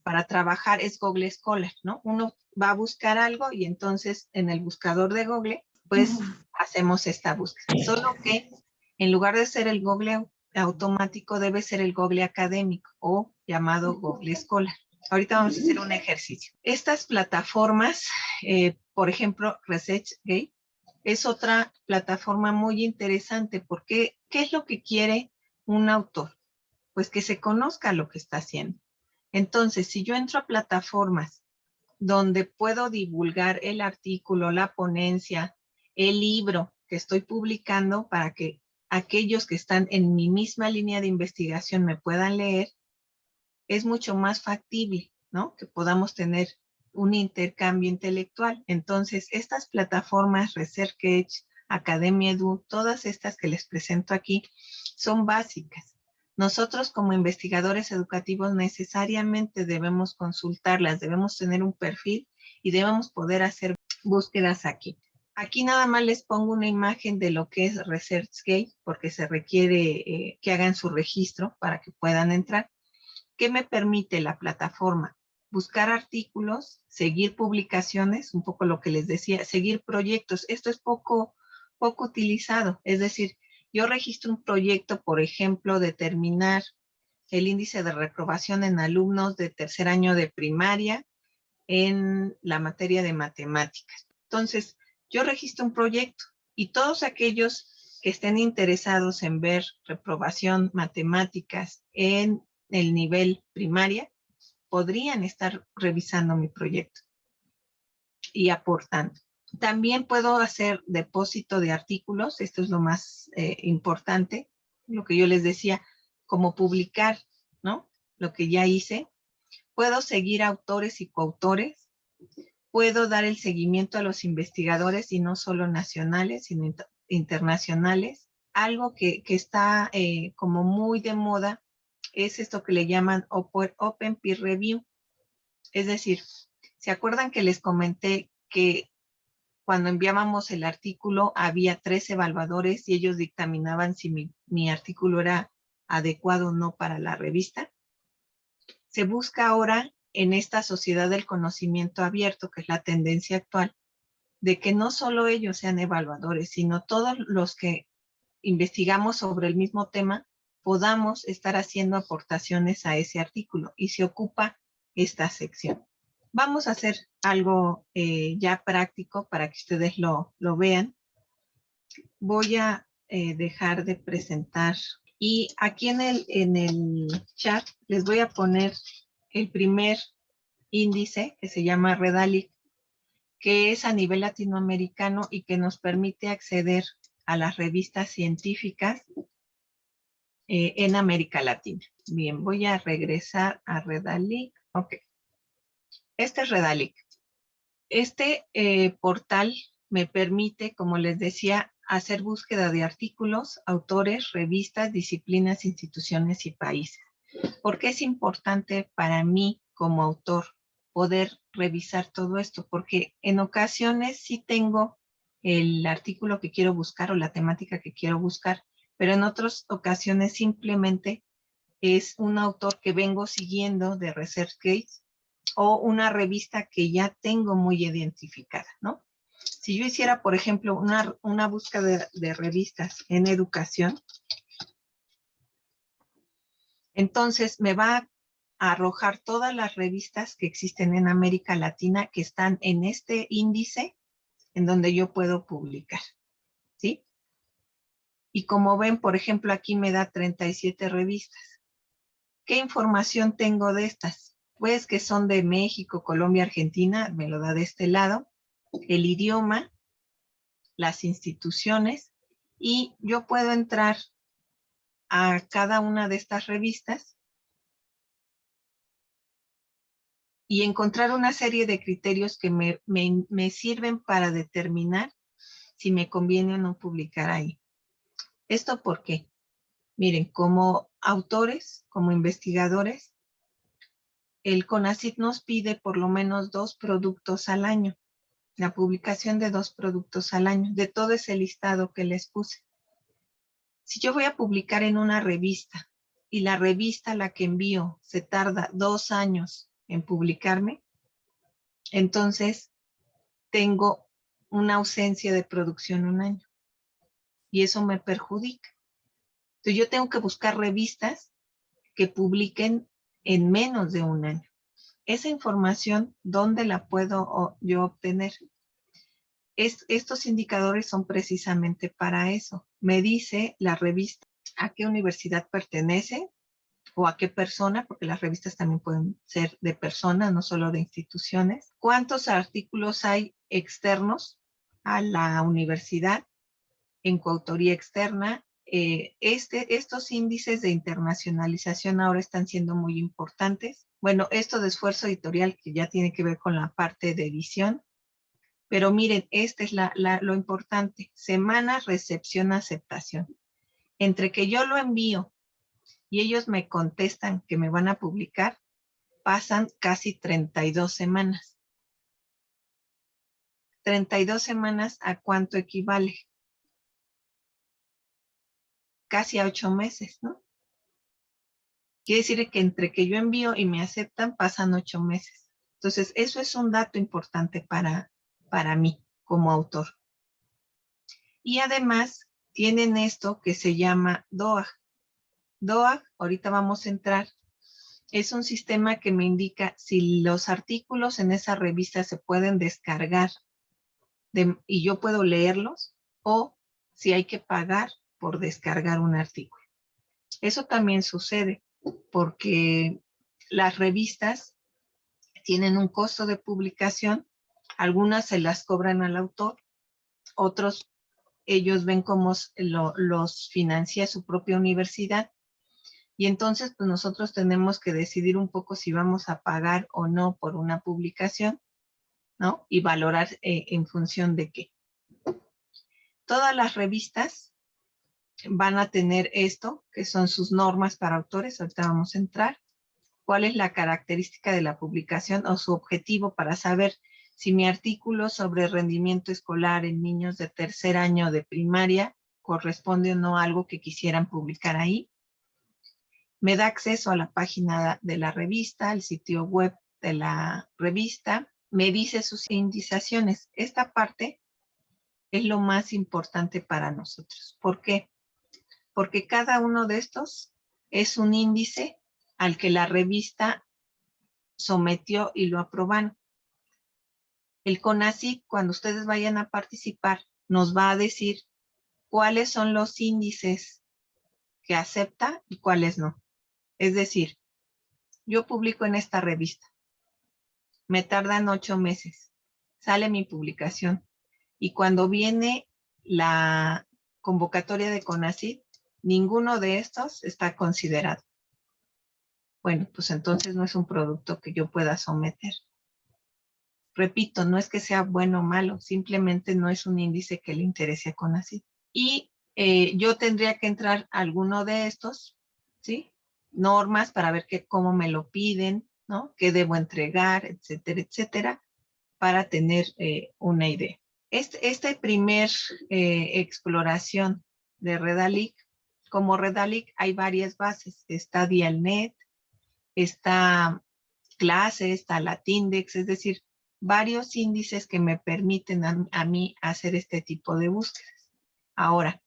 para trabajar es Google Scholar, ¿no? Uno va a buscar algo y entonces en el buscador de Google, pues hacemos esta búsqueda. Solo que en lugar de ser el Google automático, debe ser el Google académico o llamado Google Scholar. Ahorita vamos a hacer un ejercicio. Estas plataformas, por ejemplo, ResearchGate, es otra plataforma muy interesante porque ¿qué es lo que quiere un autor? Pues que se conozca lo que está haciendo. Entonces, si yo entro a plataformas donde puedo divulgar el artículo, la ponencia, el libro que estoy publicando para que aquellos que están en mi misma línea de investigación me puedan leer, es mucho más factible, ¿no? Que podamos tener un intercambio intelectual. Entonces, estas plataformas, ResearchGate, Academia Edu, todas estas que les presento aquí, son básicas. Nosotros como investigadores educativos necesariamente debemos consultarlas, debemos tener un perfil y debemos poder hacer búsquedas aquí. Aquí nada más les pongo una imagen de lo que es ResearchGate, porque se requiere que hagan su registro para que puedan entrar. ¿Qué me permite la plataforma? Buscar artículos, seguir publicaciones, un poco lo que les decía, seguir proyectos. Esto es poco utilizado. Es decir, yo registro un proyecto, por ejemplo, determinar el índice de reprobación en alumnos de tercer año de primaria en la materia de matemáticas. Entonces, yo registro un proyecto y todos aquellos que estén interesados en ver reprobación matemáticas en el nivel primaria, podrían estar revisando mi proyecto y aportando. También puedo hacer depósito de artículos, esto es lo más importante, lo que yo les decía, como publicar, ¿no? Lo que ya hice. Puedo seguir autores y coautores, puedo dar el seguimiento a los investigadores y no solo nacionales, sino internacionales. Algo que está como muy de moda es esto que le llaman Open Peer Review. Es decir, ¿se acuerdan que les comenté que cuando enviábamos el artículo había 3 evaluadores y ellos dictaminaban si mi artículo era adecuado o no para la revista? Se busca ahora en esta sociedad del conocimiento abierto, que es la tendencia actual, de que no solo ellos sean evaluadores, sino todos los que investigamos sobre el mismo tema podamos estar haciendo aportaciones a ese artículo y se ocupa esta sección. Vamos a hacer algo ya práctico para que ustedes lo vean. Voy a dejar de presentar y aquí en el chat les voy a poner el primer índice que se llama Redalyc, que es a nivel latinoamericano y que nos permite acceder a las revistas científicas en América Latina. Bien, voy a regresar a Redalyc. Ok. Este es Redalyc. Este portal me permite, como les decía, hacer búsqueda de artículos, autores, revistas, disciplinas, instituciones y países. ¿Por qué es importante para mí como autor poder revisar todo esto? Porque en ocasiones sí tengo el artículo que quiero buscar o la temática que quiero buscar, pero en otras ocasiones simplemente es un autor que vengo siguiendo de ResearchGate o una revista que ya tengo muy identificada, ¿no? Si yo hiciera, por ejemplo, una búsqueda de revistas en educación, entonces me va a arrojar todas las revistas que existen en América Latina que están en este índice en donde yo puedo publicar, ¿sí? Y como ven, por ejemplo, aquí me da 37 revistas. ¿Qué información tengo de estas? pues que son de México, Colombia, Argentina, me lo da de este lado, el idioma, las instituciones, y yo puedo entrar a cada una de estas revistas y encontrar una serie de criterios que me sirven para determinar si me conviene o no publicar ahí. ¿Esto por qué? Miren, como autores, como investigadores, el CONACYT nos pide por lo menos 2 productos al año, la publicación de 2 productos al año, de todo ese listado que les puse. Si yo voy a publicar en una revista y la revista a la que envío se tarda 2 años en publicarme, entonces tengo una ausencia de producción 1 año y eso me perjudica. Entonces yo tengo que buscar revistas que publiquen en menos de 1 año. Esa información, ¿dónde la puedo yo obtener? Estos indicadores son precisamente para eso. Me dice la revista a qué universidad pertenece o a qué persona, porque las revistas también pueden ser de personas, no solo de instituciones. ¿Cuántos artículos hay externos a la universidad en coautoría externa? Estos índices de internacionalización ahora están siendo muy importantes. Bueno, esto de esfuerzo editorial que ya tiene que ver con la parte de edición. Pero miren, este es lo importante. Semana, recepción, aceptación. Entre que yo lo envío y ellos me contestan que me van a publicar, pasan casi 32 semanas. 32 semanas, ¿a cuánto equivale? Casi a 8 meses, ¿no? Quiere decir que entre que yo envío y me aceptan, pasan 8 meses. Entonces, eso es un dato importante para mí como autor. Y además, tienen esto que se llama DOAJ. DOAJ, ahorita vamos a entrar, es un sistema que me indica si los artículos en esa revista se pueden descargar y yo puedo leerlos, o si hay que pagar por descargar un artículo. Eso también sucede porque las revistas tienen un costo de publicación, algunas se las cobran al autor, otros ellos ven cómo los financia su propia universidad, y entonces pues nosotros tenemos que decidir un poco si vamos a pagar o no por una publicación, ¿no? Y valorar en función de qué. Todas las revistas van a tener esto, que son sus normas para autores. Ahorita vamos a entrar. ¿Cuál es la característica de la publicación o su objetivo para saber si mi artículo sobre rendimiento escolar en niños de 3er año de primaria corresponde o no a algo que quisieran publicar ahí? Me da acceso a la página de la revista, al sitio web de la revista, me dice sus indizaciones. Esta parte es lo más importante para nosotros. ¿Por qué? Porque cada uno de estos es un índice al que la revista sometió y lo aprobaron. El CONACYT, cuando ustedes vayan a participar, nos va a decir cuáles son los índices que acepta y cuáles no. Es decir, yo publico en esta revista, me tardan 8 meses, sale mi publicación, y cuando viene la convocatoria de CONACYT, ninguno de estos está considerado. Bueno, pues entonces no es un producto que yo pueda someter. Repito, no es que sea bueno o malo, simplemente no es un índice que le interese a CONACYT. Y yo tendría que entrar a alguno de estos, ¿sí? Normas para ver cómo me lo piden, ¿no? Qué debo entregar, etcétera, etcétera, para tener una idea. Esta primer exploración de Redalyc, como Redalyc hay varias bases. Está Dialnet, está Clase, está Latindex, es decir, varios índices que me permiten a mí hacer este tipo de búsquedas. Ahora,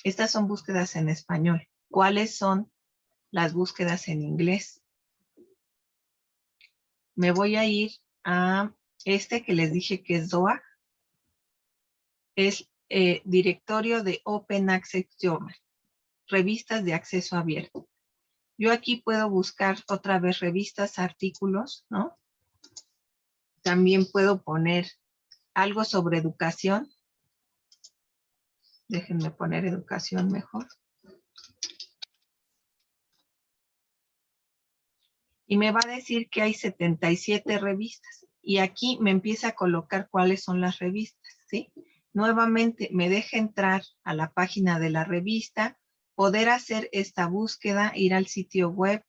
estas son búsquedas en español. ¿Cuáles son las búsquedas en inglés? Me voy a ir a este que les dije que es DOAJ. Es directorio de Open Access Journal, revistas de acceso abierto. Yo aquí puedo buscar otra vez revistas, artículos, ¿no? También puedo poner algo sobre educación. Déjenme poner educación mejor. Y me va a decir que hay 77 revistas. Y aquí me empieza a colocar cuáles son las revistas, ¿sí? Nuevamente me deja entrar a la página de la revista, poder hacer esta búsqueda, ir al sitio web.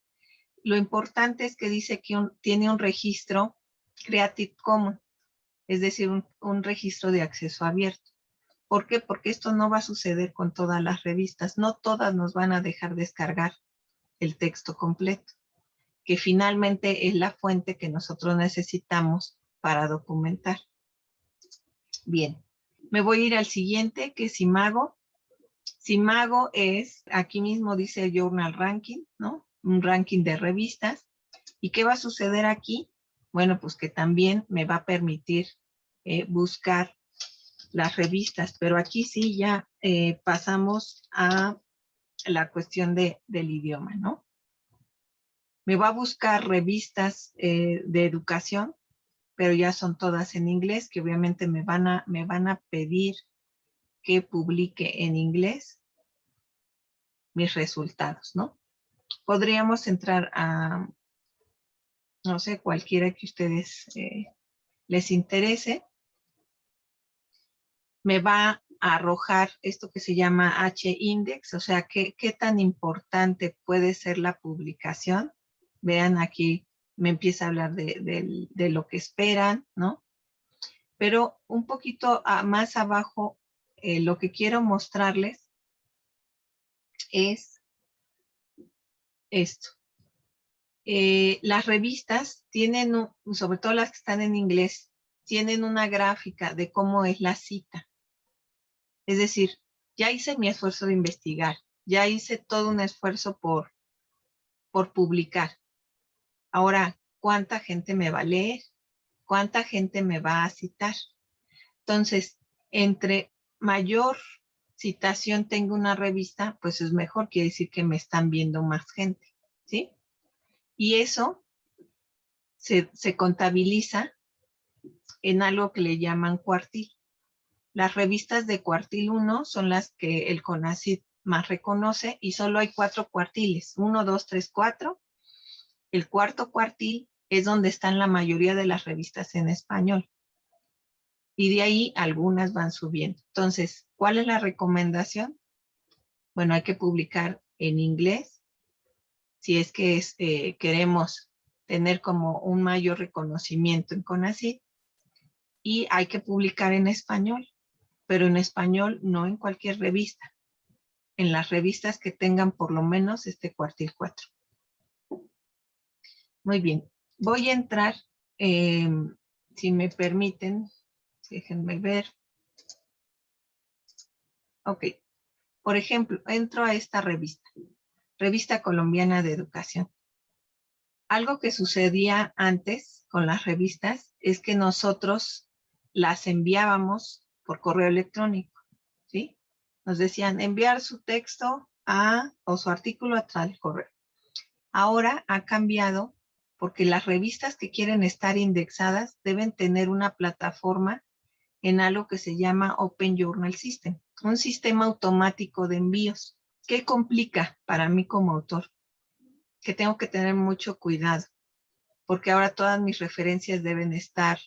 Lo importante es que dice que tiene un registro Creative Commons, es decir, un registro de acceso abierto. ¿Por qué? Porque esto no va a suceder con todas las revistas. No todas nos van a dejar descargar el texto completo, que finalmente es la fuente que nosotros necesitamos para documentar. Bien, me voy a ir al siguiente, que es Imago. Imago es, aquí mismo dice Journal Ranking, ¿no? Un ranking de revistas. ¿Y qué va a suceder aquí? Bueno, pues que también me va a permitir buscar las revistas, pero aquí sí ya pasamos a la cuestión del idioma, ¿no? Me va a buscar revistas de educación, pero ya son todas en inglés, que obviamente me van a pedir que publique en inglés mis resultados, ¿no? Podríamos entrar a, no sé, cualquiera que ustedes les interese. Me va a arrojar esto que se llama H-index, o sea, qué tan importante puede ser la publicación. Vean aquí, me empieza a hablar de lo que esperan, ¿no? Pero un poquito más abajo, lo que quiero mostrarles es esto. Las revistas tienen, sobre todo las que están en inglés, tienen una gráfica de cómo es la cita. Es decir, ya hice mi esfuerzo de investigar, ya hice todo un esfuerzo por publicar. Ahora, ¿cuánta gente me va a leer? ¿Cuánta gente me va a citar? Entonces, entre mayor citación tengo una revista, pues es mejor, quiere decir que me están viendo más gente, ¿sí? Y eso se contabiliza en algo que le llaman cuartil. Las revistas de cuartil 1 son las que el CONACYT más reconoce y solo hay 4 cuartiles, 1, 2, 3, 4. El cuarto cuartil es donde están la mayoría de las revistas en español. Y de ahí algunas van subiendo. Entonces, ¿cuál es la recomendación? Bueno, hay que publicar en inglés, si es que queremos tener como un mayor reconocimiento en CONACYT, y hay que publicar en español, pero en español no en cualquier revista, en las revistas que tengan por lo menos este cuartil 4. Muy bien, voy a entrar, si me permiten, déjenme ver. Ok, por ejemplo, entro a esta revista, Revista Colombiana de Educación. Algo que sucedía antes con las revistas es que nosotros las enviábamos por correo electrónico, ¿sí? Nos decían enviar su texto o su artículo a tal correo. Ahora ha cambiado porque las revistas que quieren estar indexadas deben tener una plataforma en algo que se llama Open Journal System, un sistema automático de envíos. ¿Qué complica para mí como autor? Que tengo que tener mucho cuidado, porque ahora todas mis referencias deben estar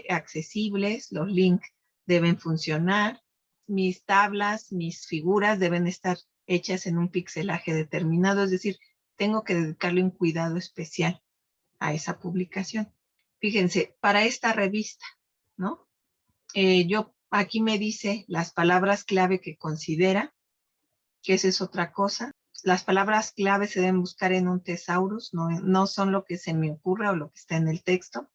accesibles, los links deben funcionar, mis tablas, mis figuras deben estar hechas en un pixelaje determinado, es decir, tengo que dedicarle un cuidado especial a esa publicación. Fíjense, para esta revista, ¿no? Yo aquí me dice las palabras clave que considera, que esa es otra cosa. Las palabras clave se deben buscar en un thesaurus, no son lo que se me ocurre o lo que está en el texto.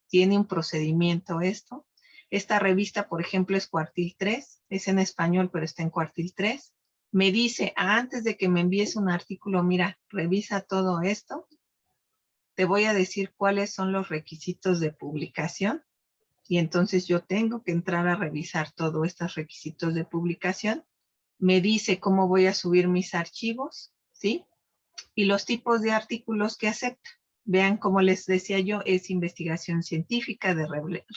Tiene un procedimiento esto. Esta revista, por ejemplo, es cuartil 3, es en español, pero está en cuartil 3. Me dice, antes de que me envíes un artículo, mira, revisa todo esto. Te voy a decir cuáles son los requisitos de publicación. Y entonces yo tengo que entrar a revisar todos estos requisitos de publicación. Me dice cómo voy a subir mis archivos, ¿sí? y los tipos de artículos que acepta. Vean, como les decía yo, es investigación científica, de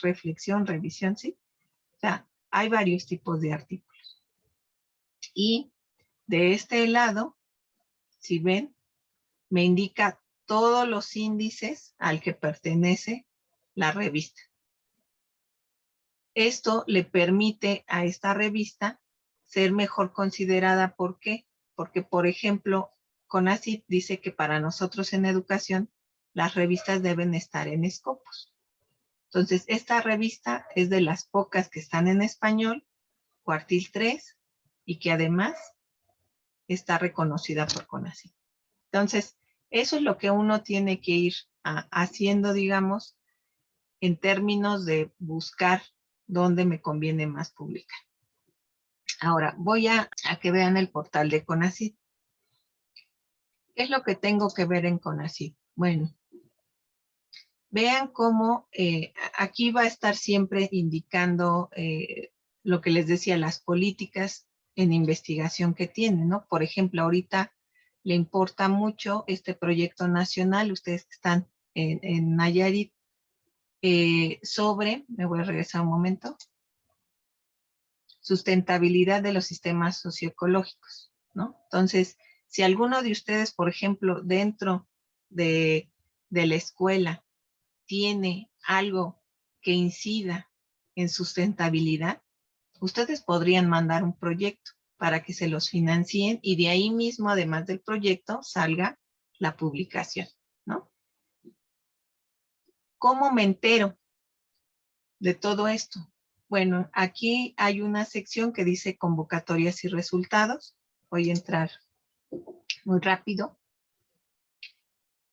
reflexión, revisión, ¿sí? O sea, hay varios tipos de artículos. Y de este lado, si ven, me indica todos los índices al que pertenece la revista. Esto le permite a esta revista ser mejor considerada. ¿Por qué? Porque, por ejemplo, CONACYT dice que para nosotros en educación, las revistas deben estar en Scopus. Entonces, esta revista es de las pocas que están en español, cuartil 3, y que además está reconocida por CONACYT. Entonces, eso es lo que uno tiene que ir haciendo, digamos, en términos de buscar dónde me conviene más publicar. Ahora, voy a que vean el portal de CONACYT. ¿Qué es lo que tengo que ver en CONACYT? Bueno, vean cómo aquí va a estar siempre indicando lo que les decía, las políticas en investigación que tienen, ¿no? Por ejemplo, ahorita le importa mucho este proyecto nacional, ustedes que están en Nayarit, sobre, me voy a regresar un momento, sustentabilidad de los sistemas socioecológicos, ¿no? Entonces, si alguno de ustedes, por ejemplo, dentro de la escuela tiene algo que incida en sustentabilidad, ustedes podrían mandar un proyecto para que se los financien y de ahí mismo, además del proyecto, salga la publicación, ¿no? ¿Cómo me entero de todo esto? Bueno, aquí hay una sección que dice convocatorias y resultados. Voy a entrar muy rápido.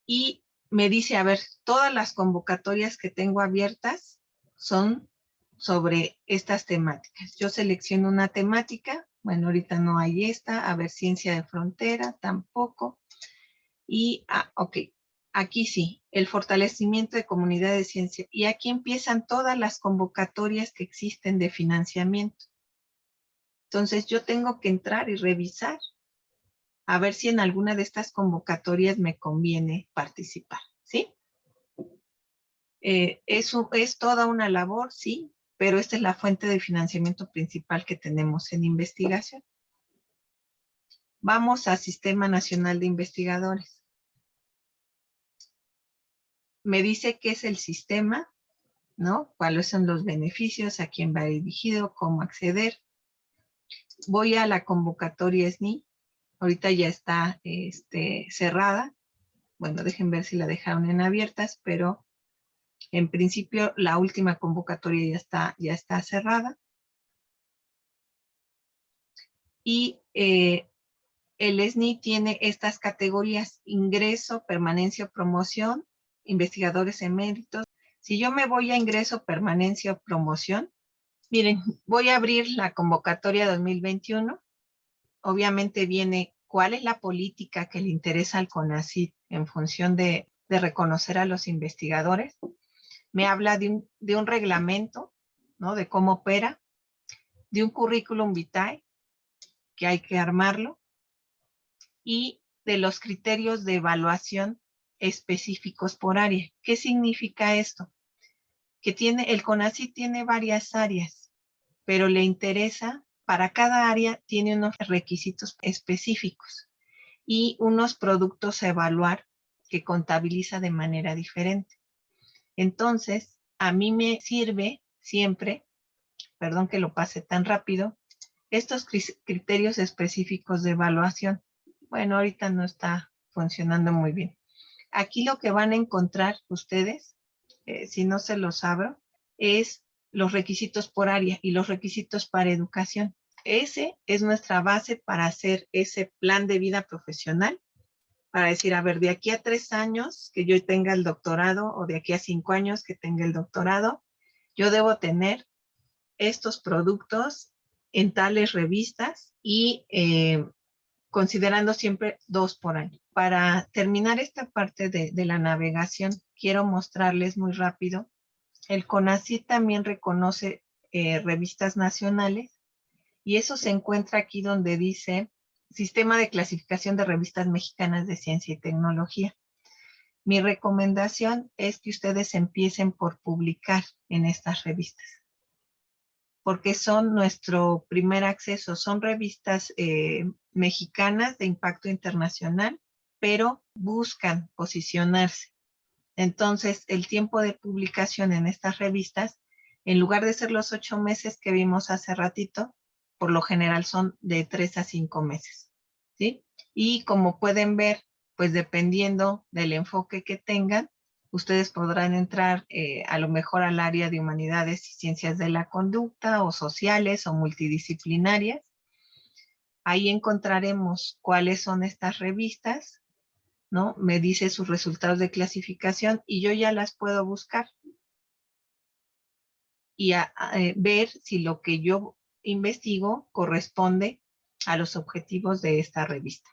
Y me dice, a ver, todas las convocatorias que tengo abiertas son sobre estas temáticas. Yo selecciono una temática. Bueno, ahorita no hay esta. A ver, ciencia de frontera, tampoco. Y, ok, aquí sí, el fortalecimiento de comunidad de ciencia. Y aquí empiezan todas las convocatorias que existen de financiamiento. Entonces, yo tengo que entrar y revisar a ver si en alguna de estas convocatorias me conviene participar, ¿sí? Eso es toda una labor, sí, pero esta es la fuente de financiamiento principal que tenemos en investigación. Vamos al Sistema Nacional de Investigadores. Me dice qué es el sistema, ¿no? ¿Cuáles son los beneficios? ¿A quién va dirigido? ¿Cómo acceder? Voy a la convocatoria SNI. Ahorita ya está cerrada. Bueno, dejen ver si la dejaron en abiertas, pero en principio la última convocatoria ya está cerrada. Y el SNI tiene estas categorías: ingreso, permanencia o promoción, investigadores eméritos. Si yo me voy a ingreso, permanencia o promoción, miren, voy a abrir la convocatoria 2021. Obviamente viene cuál es la política que le interesa al CONACYT en función de reconocer a los investigadores. Me habla de un reglamento, ¿no? De cómo opera, de un currículum vitae, que hay que armarlo, y de los criterios de evaluación específicos por área. ¿Qué significa esto? Que el CONACYT tiene varias áreas, pero le interesa, para cada área tiene unos requisitos específicos y unos productos a evaluar que contabiliza de manera diferente. Entonces, a mí me sirve siempre, perdón que lo pase tan rápido, estos criterios específicos de evaluación. Bueno, ahorita no está funcionando muy bien. Aquí lo que van a encontrar ustedes, si no se los abro, es los requisitos por área y los requisitos para educación. Ese es nuestra base para hacer ese plan de vida profesional, para decir, a ver, de aquí a 3 años que yo tenga el doctorado, o de aquí a 5 años que tenga el doctorado, yo debo tener estos productos en tales revistas y considerando siempre 2 por año. Para terminar esta parte de la navegación, quiero mostrarles muy rápido. El CONACYT también reconoce revistas nacionales, y eso se encuentra aquí donde dice Sistema de Clasificación de Revistas Mexicanas de Ciencia y Tecnología. Mi recomendación es que ustedes empiecen por publicar en estas revistas, porque son nuestro primer acceso. Son revistas mexicanas de impacto internacional, pero buscan posicionarse. Entonces, el tiempo de publicación en estas revistas, en lugar de ser los 8 meses que vimos hace ratito, por lo general son de 3 a 5 meses, ¿sí? Y como pueden ver, pues dependiendo del enfoque que tengan, ustedes podrán entrar a lo mejor al área de humanidades y ciencias de la conducta, o sociales, o multidisciplinarias. Ahí encontraremos cuáles son estas revistas, ¿no? Me dice sus resultados de clasificación y yo ya las puedo buscar y ver si lo que yo investigo corresponde a los objetivos de esta revista.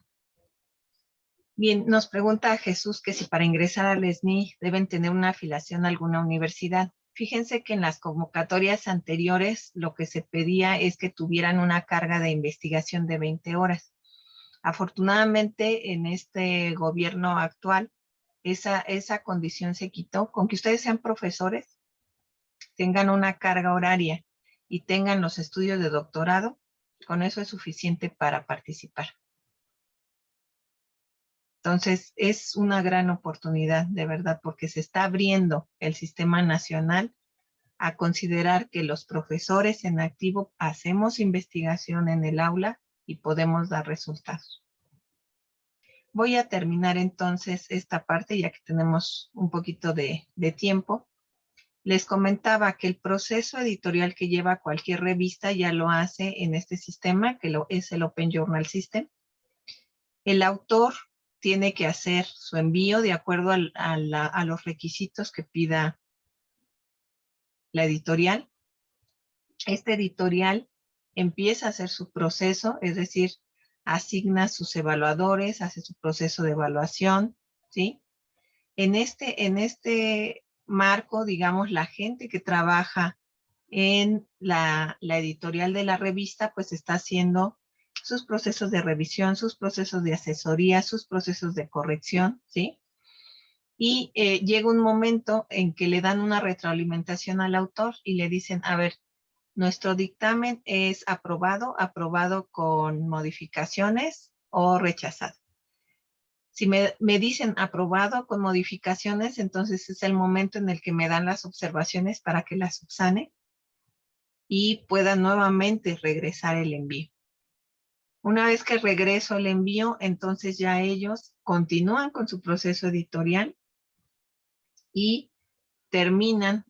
Bien, nos pregunta Jesús que si para ingresar al SNI deben tener una afiliación a alguna universidad. Fíjense que en las convocatorias anteriores lo que se pedía es que tuvieran una carga de investigación de 20 horas. Afortunadamente, en este gobierno actual, esa condición se quitó. Con que ustedes sean profesores, tengan una carga horaria y tengan los estudios de doctorado, con eso es suficiente para participar. Entonces, es una gran oportunidad, de verdad, porque se está abriendo el sistema nacional a considerar que los profesores en activo hacemos investigación en el aula y podemos dar resultados. Voy a terminar entonces esta parte, ya que tenemos un poquito de tiempo. Les comentaba que el proceso editorial que lleva cualquier revista ya lo hace en este sistema, que es el Open Journal System. El autor tiene que hacer su envío de acuerdo a los requisitos que pida la editorial. Este editorial empieza a hacer su proceso, es decir, asigna sus evaluadores, hace su proceso de evaluación, ¿sí? En este marco, digamos, la gente que trabaja en la editorial de la revista, pues está haciendo sus procesos de revisión, sus procesos de asesoría, sus procesos de corrección, ¿sí? Y llega un momento en que le dan una retroalimentación al autor y le dicen, a ver, nuestro dictamen es aprobado con modificaciones o rechazado. Si me dicen aprobado con modificaciones, entonces es el momento en el que me dan las observaciones para que las subsane y pueda nuevamente regresar el envío. Una vez que regreso el envío, entonces ya ellos continúan con su proceso editorial y terminan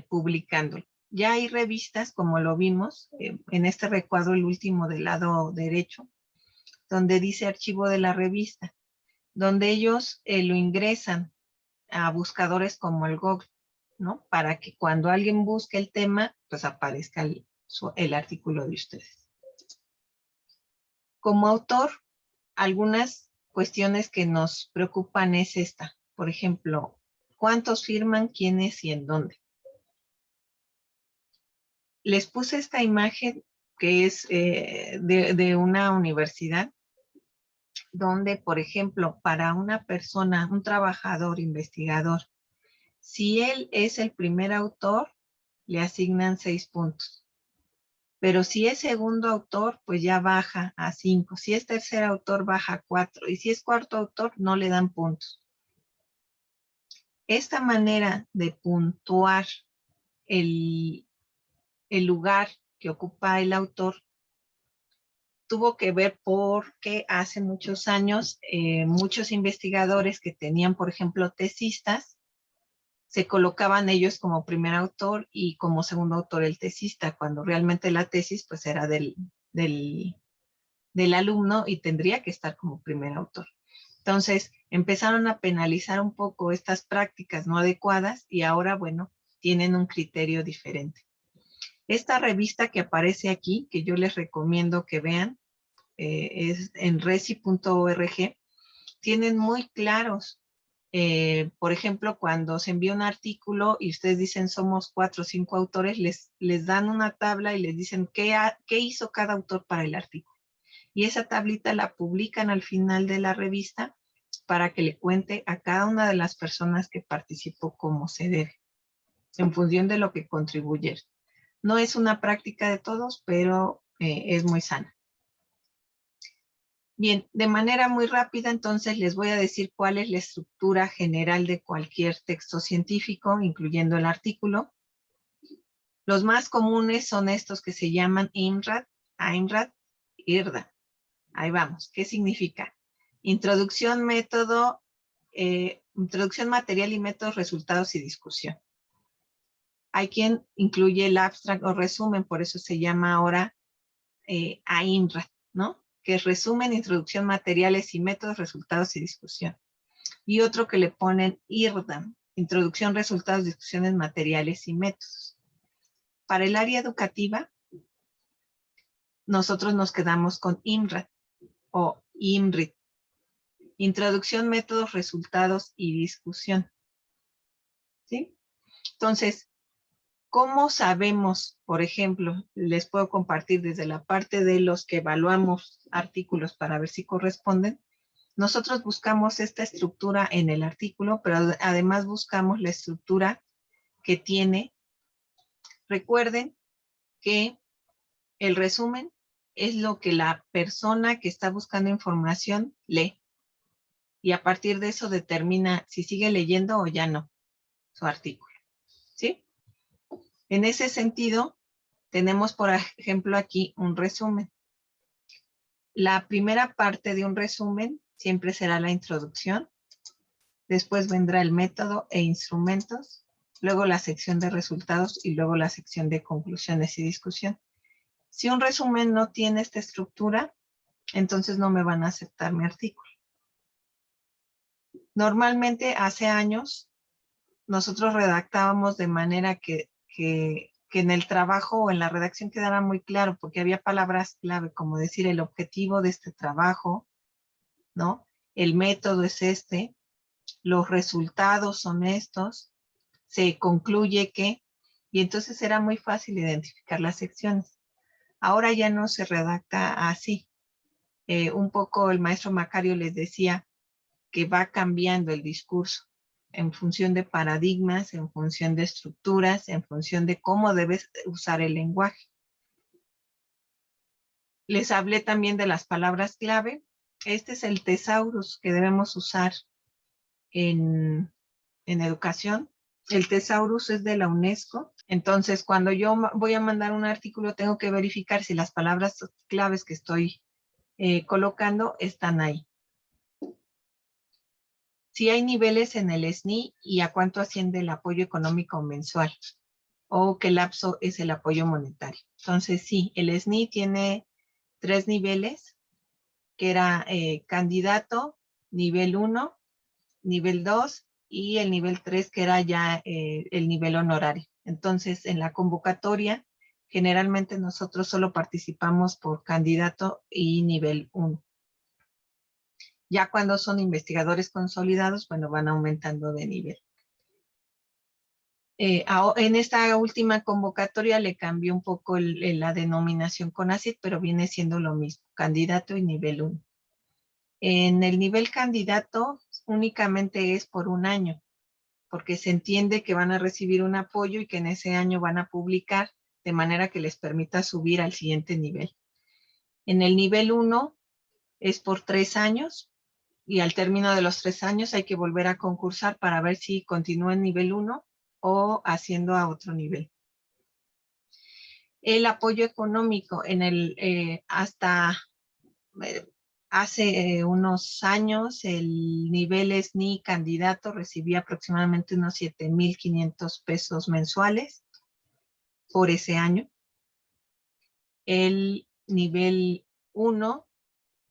publicándolo. Ya hay revistas, como lo vimos, en este recuadro, el último del lado derecho, donde dice archivo de la revista, donde ellos lo ingresan a buscadores como el Google, ¿no? Para que cuando alguien busque el tema, pues aparezca el artículo de ustedes. Como autor, algunas cuestiones que nos preocupan es esta. Por ejemplo, ¿cuántos firman, quiénes y en dónde? Les puse esta imagen que es de una universidad, donde, por ejemplo, para una persona, un trabajador, investigador, si él es el primer autor, le asignan 6 puntos. Pero si es segundo autor, pues ya baja a 5. Si es tercer autor, baja a 4. Y si es cuarto autor, no le dan puntos. Esta manera de puntuar el lugar que ocupa el autor tuvo que ver porque hace muchos años muchos investigadores que tenían, por ejemplo, tesistas, se colocaban ellos como primer autor y como segundo autor el tesista, cuando realmente la tesis pues era del alumno y tendría que estar como primer autor. Entonces empezaron a penalizar un poco estas prácticas no adecuadas y ahora, bueno, tienen un criterio diferente. Esta revista que aparece aquí, que yo les recomiendo que vean, es en resi.org, tienen muy claros, por ejemplo, cuando se envía un artículo y ustedes dicen somos 4 o 5 autores, les dan una tabla y les dicen qué hizo cada autor para el artículo. Y esa tablita la publican al final de la revista para que le cuente a cada una de las personas que participó cómo se debe, en función de lo que contribuyeron. No es una práctica de todos, pero es muy sana. Bien, de manera muy rápida, entonces les voy a decir cuál es la estructura general de cualquier texto científico, incluyendo el artículo. Los más comunes son estos que se llaman IMRAD, AIMRAD, IRDA. Ahí vamos. ¿Qué significa? Introducción, método, introducción, material y métodos, resultados y discusión. Hay quien incluye el abstract o resumen, por eso se llama ahora AIMRAD, ¿no? Que es resumen, introducción, materiales y métodos, resultados y discusión. Y otro que le ponen IRDA, introducción, resultados, discusiones, materiales y métodos. Para el área educativa, nosotros nos quedamos con IMRAD o IMRID. Introducción, métodos, resultados y discusión. ¿Sí? Entonces, ¿cómo sabemos, por ejemplo, les puedo compartir desde la parte de los que evaluamos artículos para ver si corresponden? Nosotros buscamos esta estructura en el artículo, pero además buscamos la estructura que tiene. Recuerden que el resumen es lo que la persona que está buscando información lee. Y a partir de eso determina si sigue leyendo o ya no su artículo. ¿Sí? En ese sentido, tenemos, por ejemplo, aquí un resumen. La primera parte de un resumen siempre será la introducción. Después vendrá el método e instrumentos. Luego la sección de resultados y luego la sección de conclusiones y discusión. Si un resumen no tiene esta estructura, entonces no me van a aceptar mi artículo. Normalmente, hace años, nosotros redactábamos de manera que en el trabajo o en la redacción quedara muy claro, porque había palabras clave, como decir el objetivo de este trabajo, ¿no? El método es este, los resultados son estos, se concluye que, y entonces era muy fácil identificar las secciones. Ahora ya no se redacta así. Un poco el maestro Macario les decía que va cambiando el discurso en función de paradigmas, en función de estructuras, en función de cómo debes usar el lenguaje. Les hablé también de las palabras clave. Este es el tesaurus que debemos usar en educación. El tesaurus es de la UNESCO. Entonces, cuando yo voy a mandar un artículo, tengo que verificar si las palabras claves que estoy colocando están ahí. Si hay niveles en el SNI y a cuánto asciende el apoyo económico mensual o qué lapso es el apoyo monetario. Entonces, sí, el SNI tiene 3 niveles, que era candidato, nivel 1, nivel 2 y el nivel 3, que era ya el nivel honorario. Entonces, en la convocatoria, generalmente nosotros solo participamos por candidato y nivel 1. Ya cuando son investigadores consolidados, bueno, van aumentando de nivel. En esta última convocatoria le cambió un poco la denominación CONACYT, pero viene siendo lo mismo, candidato y nivel 1. En el nivel candidato únicamente es por un año, porque se entiende que van a recibir un apoyo y que en ese año van a publicar, de manera que les permita subir al siguiente nivel. En el nivel 1 es por 3 años, y al término de los 3 años hay que volver a concursar para ver si continúa en nivel 1 o haciendo a otro nivel. El apoyo económico hasta hace unos años, el nivel SNI candidato recibía aproximadamente unos 7,500 pesos mensuales por ese año. El nivel 1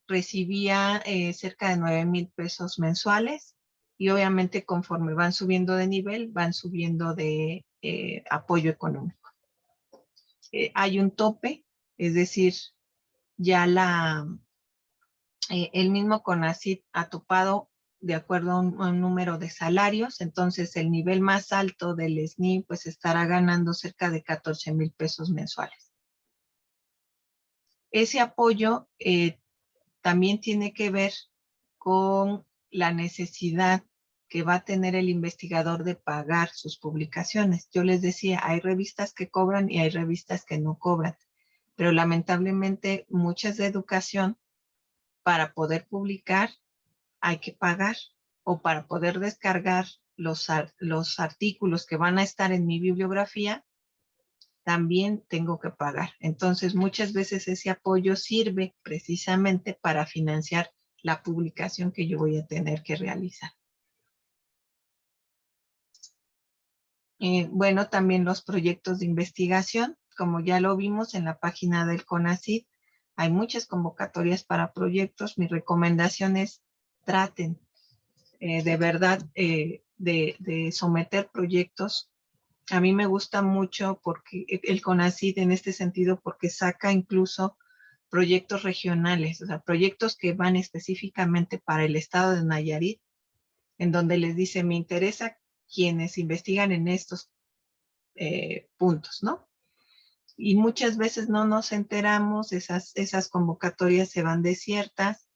recibía cerca de 9,000 pesos mensuales y obviamente conforme van subiendo de nivel, van subiendo de apoyo económico. Hay un tope, es decir, ya el mismo CONACYT ha topado de acuerdo a un número de salarios, entonces el nivel más alto del SNI pues estará ganando cerca de 14,000 pesos mensuales. Ese apoyo también tiene que ver con la necesidad que va a tener el investigador de pagar sus publicaciones. Yo les decía, hay revistas que cobran y hay revistas que no cobran, pero lamentablemente muchas de educación, para poder publicar hay que pagar, o para poder descargar los artículos que van a estar en mi bibliografía, también tengo que pagar. Entonces, muchas veces ese apoyo sirve precisamente para financiar la publicación que yo voy a tener que realizar. Bueno, también los proyectos de investigación, como ya lo vimos en la página del CONACYT, hay muchas convocatorias para proyectos. Mi recomendación es traten de verdad de someter proyectos. A mí me gusta mucho porque el CONACYT en este sentido, porque saca incluso proyectos regionales, o sea, proyectos que van específicamente para el estado de Nayarit, en donde les dice, me interesa quienes investigan en estos puntos, ¿no? Y muchas veces no nos enteramos, esas convocatorias se van desiertas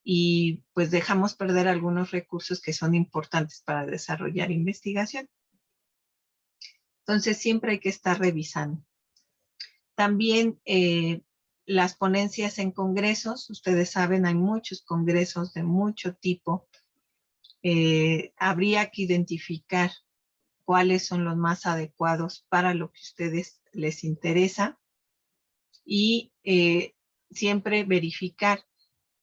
y pues dejamos perder algunos recursos que son importantes para desarrollar investigación. Entonces siempre hay que estar revisando. También las ponencias en congresos, ustedes saben, hay muchos congresos de mucho tipo. Habría que identificar cuáles son los más adecuados para lo que a ustedes les interesa y siempre verificar.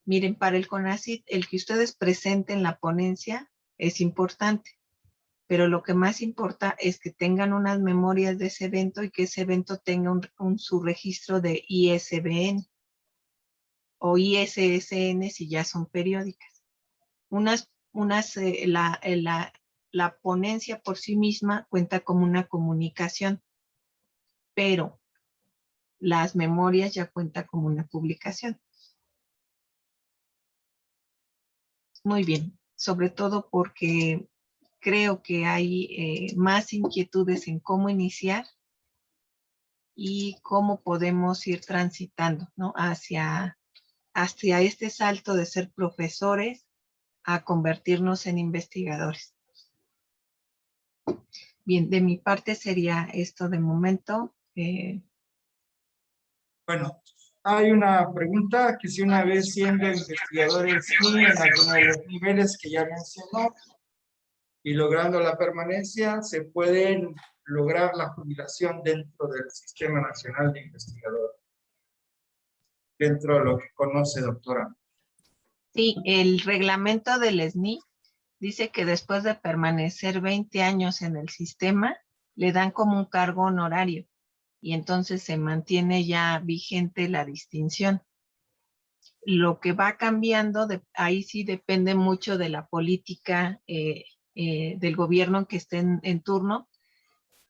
Miren, para el CONACYT, el que ustedes presenten la ponencia es importante, pero lo que más importa es que tengan unas memorias de ese evento y que ese evento tenga su registro de ISBN o ISSN si ya son periódicas. La ponencia por sí misma cuenta como una comunicación, pero las memorias ya cuentan como una publicación. Muy bien, sobre todo porque creo que hay más inquietudes en cómo iniciar y cómo podemos ir transitando, ¿no? hacia este salto de ser profesores a convertirnos en investigadores. Bien, de mi parte sería esto de momento. Bueno, hay una pregunta que si una vez siendo investigadores SNI en alguno de los niveles que ya mencionó y logrando la permanencia, se pueden lograr la jubilación dentro del Sistema Nacional de Investigadores, dentro de lo que conoce, doctora. Sí, el reglamento del SNI dice que después de permanecer 20 años en el sistema, le dan como un cargo honorario y entonces se mantiene ya vigente la distinción. Lo que va cambiando, ahí sí depende mucho de la política del gobierno que esté en turno.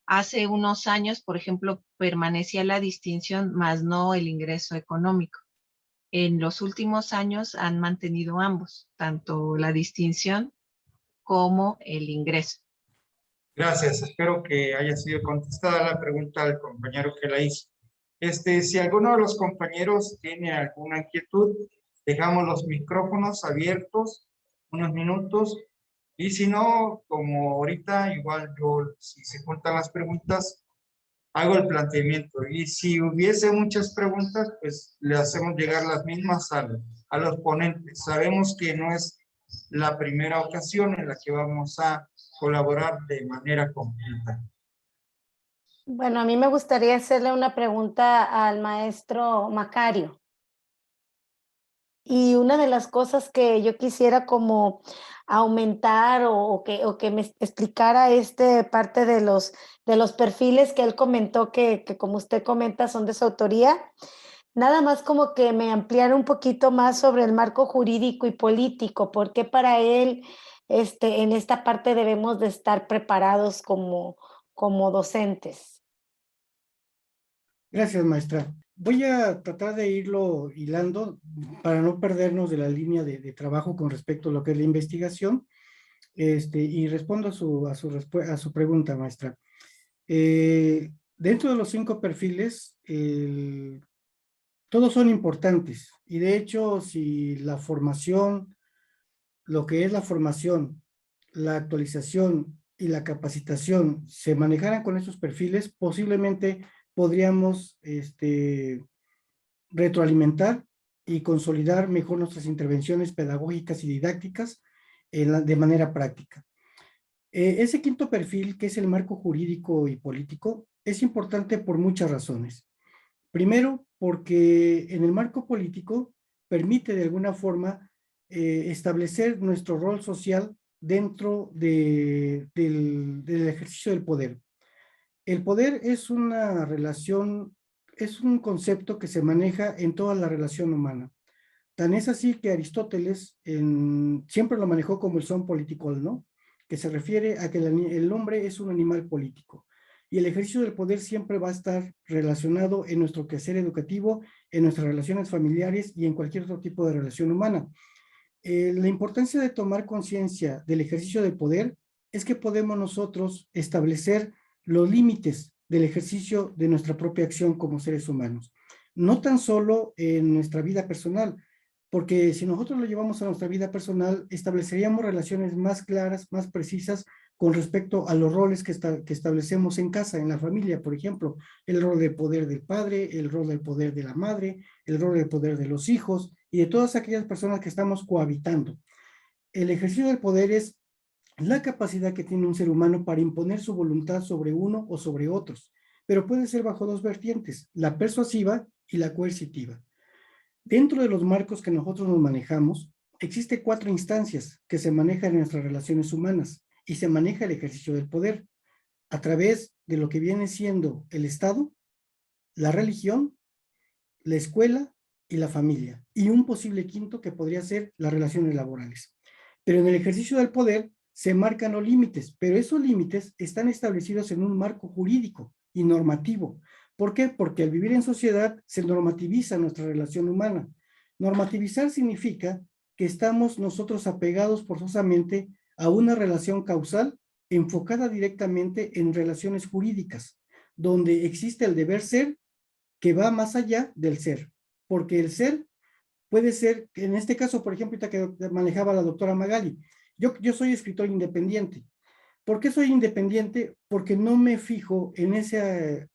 Hace unos años, por ejemplo, permanecía la distinción, más no el ingreso económico. En los últimos años han mantenido ambos, tanto la distinción como el ingreso. Gracias, espero que haya sido contestada la pregunta del compañero que la hizo. Si alguno de los compañeros tiene alguna inquietud, dejamos los micrófonos abiertos unos minutos y si no, como ahorita, igual yo, si se juntan las preguntas, hago el planteamiento y si hubiese muchas preguntas, pues le hacemos llegar las mismas a los ponentes. Sabemos que no es la primera ocasión en la que vamos a colaborar de manera completa. Bueno, a mí me gustaría hacerle una pregunta al maestro Macario. Y una de las cosas que yo quisiera como aumentar o que me explicara parte de los perfiles que él comentó que como usted comenta son de su autoría, nada más como que me ampliara un poquito más sobre el marco jurídico y político, porque para él en esta parte debemos de estar preparados como docentes. Gracias, maestra. Voy a tratar de irlo hilando para no perdernos de la línea de trabajo con respecto a lo que es la investigación. Y respondo a su pregunta, maestra. Dentro de los 5 perfiles, todos son importantes y de hecho si la formación, lo que es la formación, la actualización y la capacitación se manejaran con esos perfiles, posiblemente podríamos retroalimentar y consolidar mejor nuestras intervenciones pedagógicas y didácticas de manera práctica. Ese quinto perfil, que es el marco jurídico y político, es importante por muchas razones. Primero, porque en el marco político permite de alguna forma establecer nuestro rol social dentro del ejercicio del poder. El poder es una relación, es un concepto que se maneja en toda la relación humana. Tan es así que Aristóteles siempre lo manejó como el son politikol, ¿no? Que se refiere a que el hombre es un animal político. Y el ejercicio del poder siempre va a estar relacionado en nuestro quehacer educativo, en nuestras relaciones familiares y en cualquier otro tipo de relación humana. La importancia de tomar conciencia del ejercicio del poder es que podemos nosotros establecer los límites del ejercicio de nuestra propia acción como seres humanos. No tan solo en nuestra vida personal, porque si nosotros lo llevamos a nuestra vida personal, estableceríamos relaciones más claras, más precisas con respecto a los roles que establecemos en casa, en la familia, por ejemplo, el rol de poder del padre, el rol del poder de la madre, el rol del poder de los hijos y de todas aquellas personas que estamos cohabitando. El ejercicio del poder es la capacidad que tiene un ser humano para imponer su voluntad sobre uno o sobre otros, pero puede ser bajo dos vertientes, la persuasiva y la coercitiva. Dentro de los marcos que nosotros nos manejamos, existe 4 instancias que se manejan en nuestras relaciones humanas y se maneja el ejercicio del poder a través de lo que viene siendo el Estado, la religión, la escuela y la familia, y un posible quinto que podría ser las relaciones laborales. Pero en el ejercicio del poder se marcan los límites, pero esos límites están establecidos en un marco jurídico y normativo. ¿Por qué? Porque al vivir en sociedad se normativiza nuestra relación humana. Normativizar significa que estamos nosotros apegados forzosamente a una relación causal enfocada directamente en relaciones jurídicas, donde existe el deber ser que va más allá del ser, porque el ser puede ser, en este caso, por ejemplo, que manejaba la doctora Magali, yo soy escritor independiente. ¿Por qué soy independiente? Porque no me fijo en ese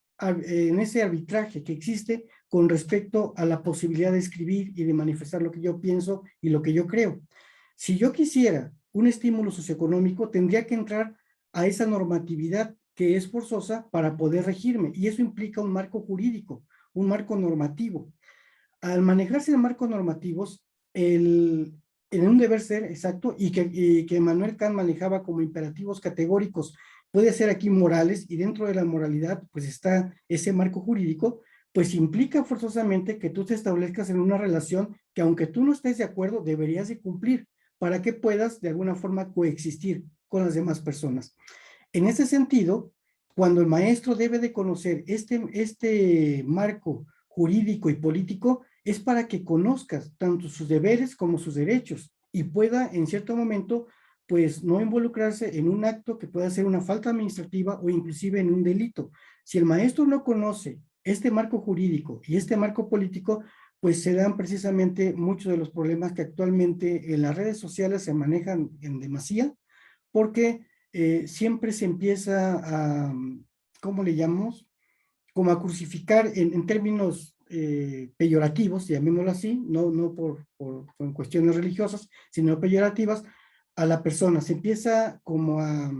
arbitraje que existe con respecto a la posibilidad de escribir y de manifestar lo que yo pienso y lo que yo creo. Si yo quisiera un estímulo socioeconómico, tendría que entrar a esa normatividad que es forzosa para poder regirme, y eso implica un marco jurídico, un marco normativo. Al manejarse en marcos normativos, en un deber ser exacto, y que Manuel Kant manejaba como imperativos categóricos, puede ser aquí morales, y dentro de la moralidad pues está ese marco jurídico, pues implica forzosamente que tú te establezcas en una relación que, aunque tú no estés de acuerdo, deberías de cumplir para que puedas de alguna forma coexistir con las demás personas. En ese sentido, cuando el maestro debe de conocer este marco jurídico y político, es para que conozcas tanto sus deberes como sus derechos y pueda en cierto momento pues no involucrarse en un acto que pueda ser una falta administrativa o inclusive en un delito. Si el maestro no conoce este marco jurídico y este marco político, pues se dan precisamente muchos de los problemas que actualmente en las redes sociales se manejan en demasía, porque siempre se empieza a, ¿cómo le llamamos? Como a crucificar en términos peyorativos, llamémoslo así, no por cuestiones religiosas, sino peyorativas, a la persona. Se empieza como a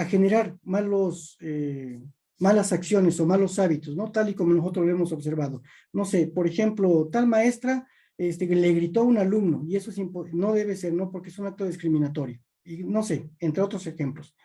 generar malas acciones o malos hábitos, ¿no? Tal y como nosotros lo hemos observado. No sé, por ejemplo, tal maestra le gritó a un alumno, y eso no debe ser, ¿no? Porque es un acto discriminatorio. Y no sé, entre otros ejemplos.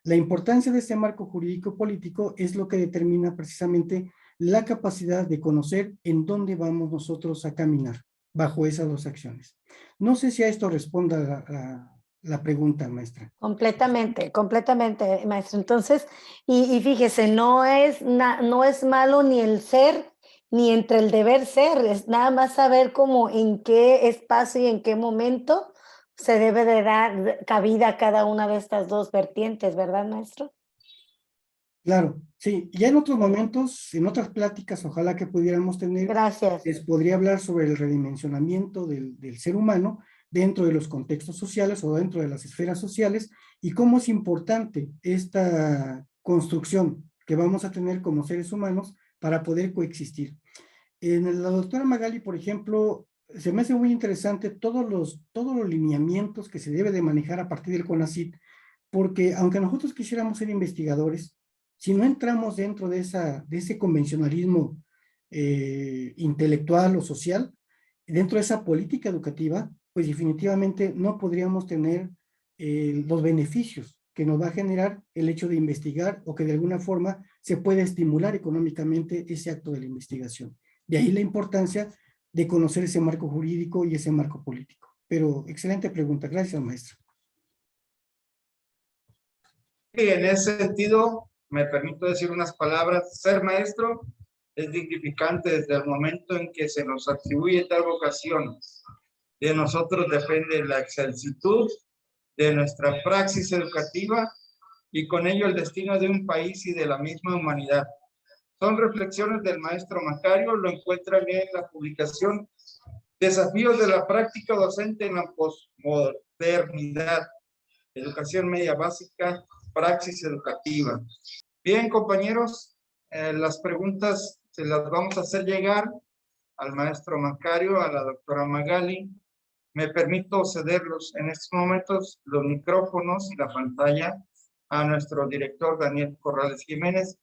La importancia de este marco jurídico político es lo que determina precisamente la capacidad de conocer en dónde vamos nosotros a caminar bajo esas dos acciones. No sé si a esto responda la pregunta, maestra. Completamente, completamente, maestro. Entonces, y fíjese, no es malo ni el ser, ni entre el deber ser, es nada más saber cómo en qué espacio y en qué momento se debe de dar cabida a cada una de estas dos vertientes, ¿verdad, maestro? Claro, sí. Ya en otros momentos, en otras pláticas, ojalá que pudiéramos tener, Gracias. les podría hablar sobre el redimensionamiento del ser humano dentro de los contextos sociales o dentro de las esferas sociales y cómo es importante esta construcción que vamos a tener como seres humanos para poder coexistir. En la doctora Magali, por ejemplo, se me hace muy interesante todos los lineamientos que se debe de manejar a partir del CONACYT, porque aunque nosotros quisiéramos ser investigadores, si no entramos dentro de ese convencionalismo intelectual o social, dentro de esa política educativa, pues definitivamente no podríamos tener los beneficios que nos va a generar el hecho de investigar o que de alguna forma se pueda estimular económicamente ese acto de la investigación. De ahí la importancia de conocer ese marco jurídico y ese marco político. Pero excelente pregunta. Gracias, maestro. Y en ese sentido, me permito decir unas palabras. Ser maestro es dignificante desde el momento en que se nos atribuye tal vocación. De nosotros depende la excelsitud de nuestra praxis educativa y con ello el destino de un país y de la misma humanidad. Son reflexiones del maestro Macario, lo encuentran en la publicación Desafíos de la práctica docente en la posmodernidad, educación media básica, praxis educativa. Bien, compañeros, las preguntas se las vamos a hacer llegar al maestro Macario, a la doctora Magali. Me permito cederlos en estos momentos los micrófonos y la pantalla a nuestro director Daniel Corrales Jiménez,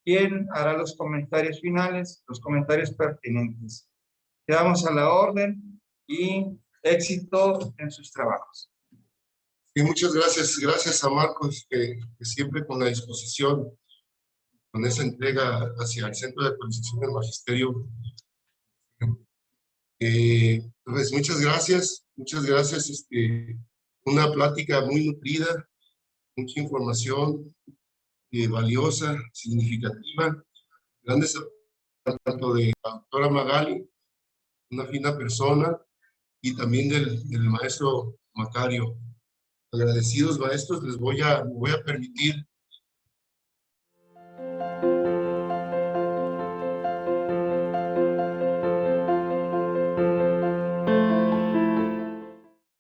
quien hará los comentarios finales, los comentarios pertinentes. Quedamos a la orden y éxito en sus trabajos. Y muchas gracias. Gracias a Marcos, que siempre con la disposición, con esa entrega hacia el Centro de Actualización del Magisterio. Pues muchas gracias. Muchas gracias. Una plática muy nutrida, mucha información valiosa, significativa. Grandes tanto de la doctora Magali, una fina persona, y también del maestro Macario. Agradecidos, maestros, les voy a permitir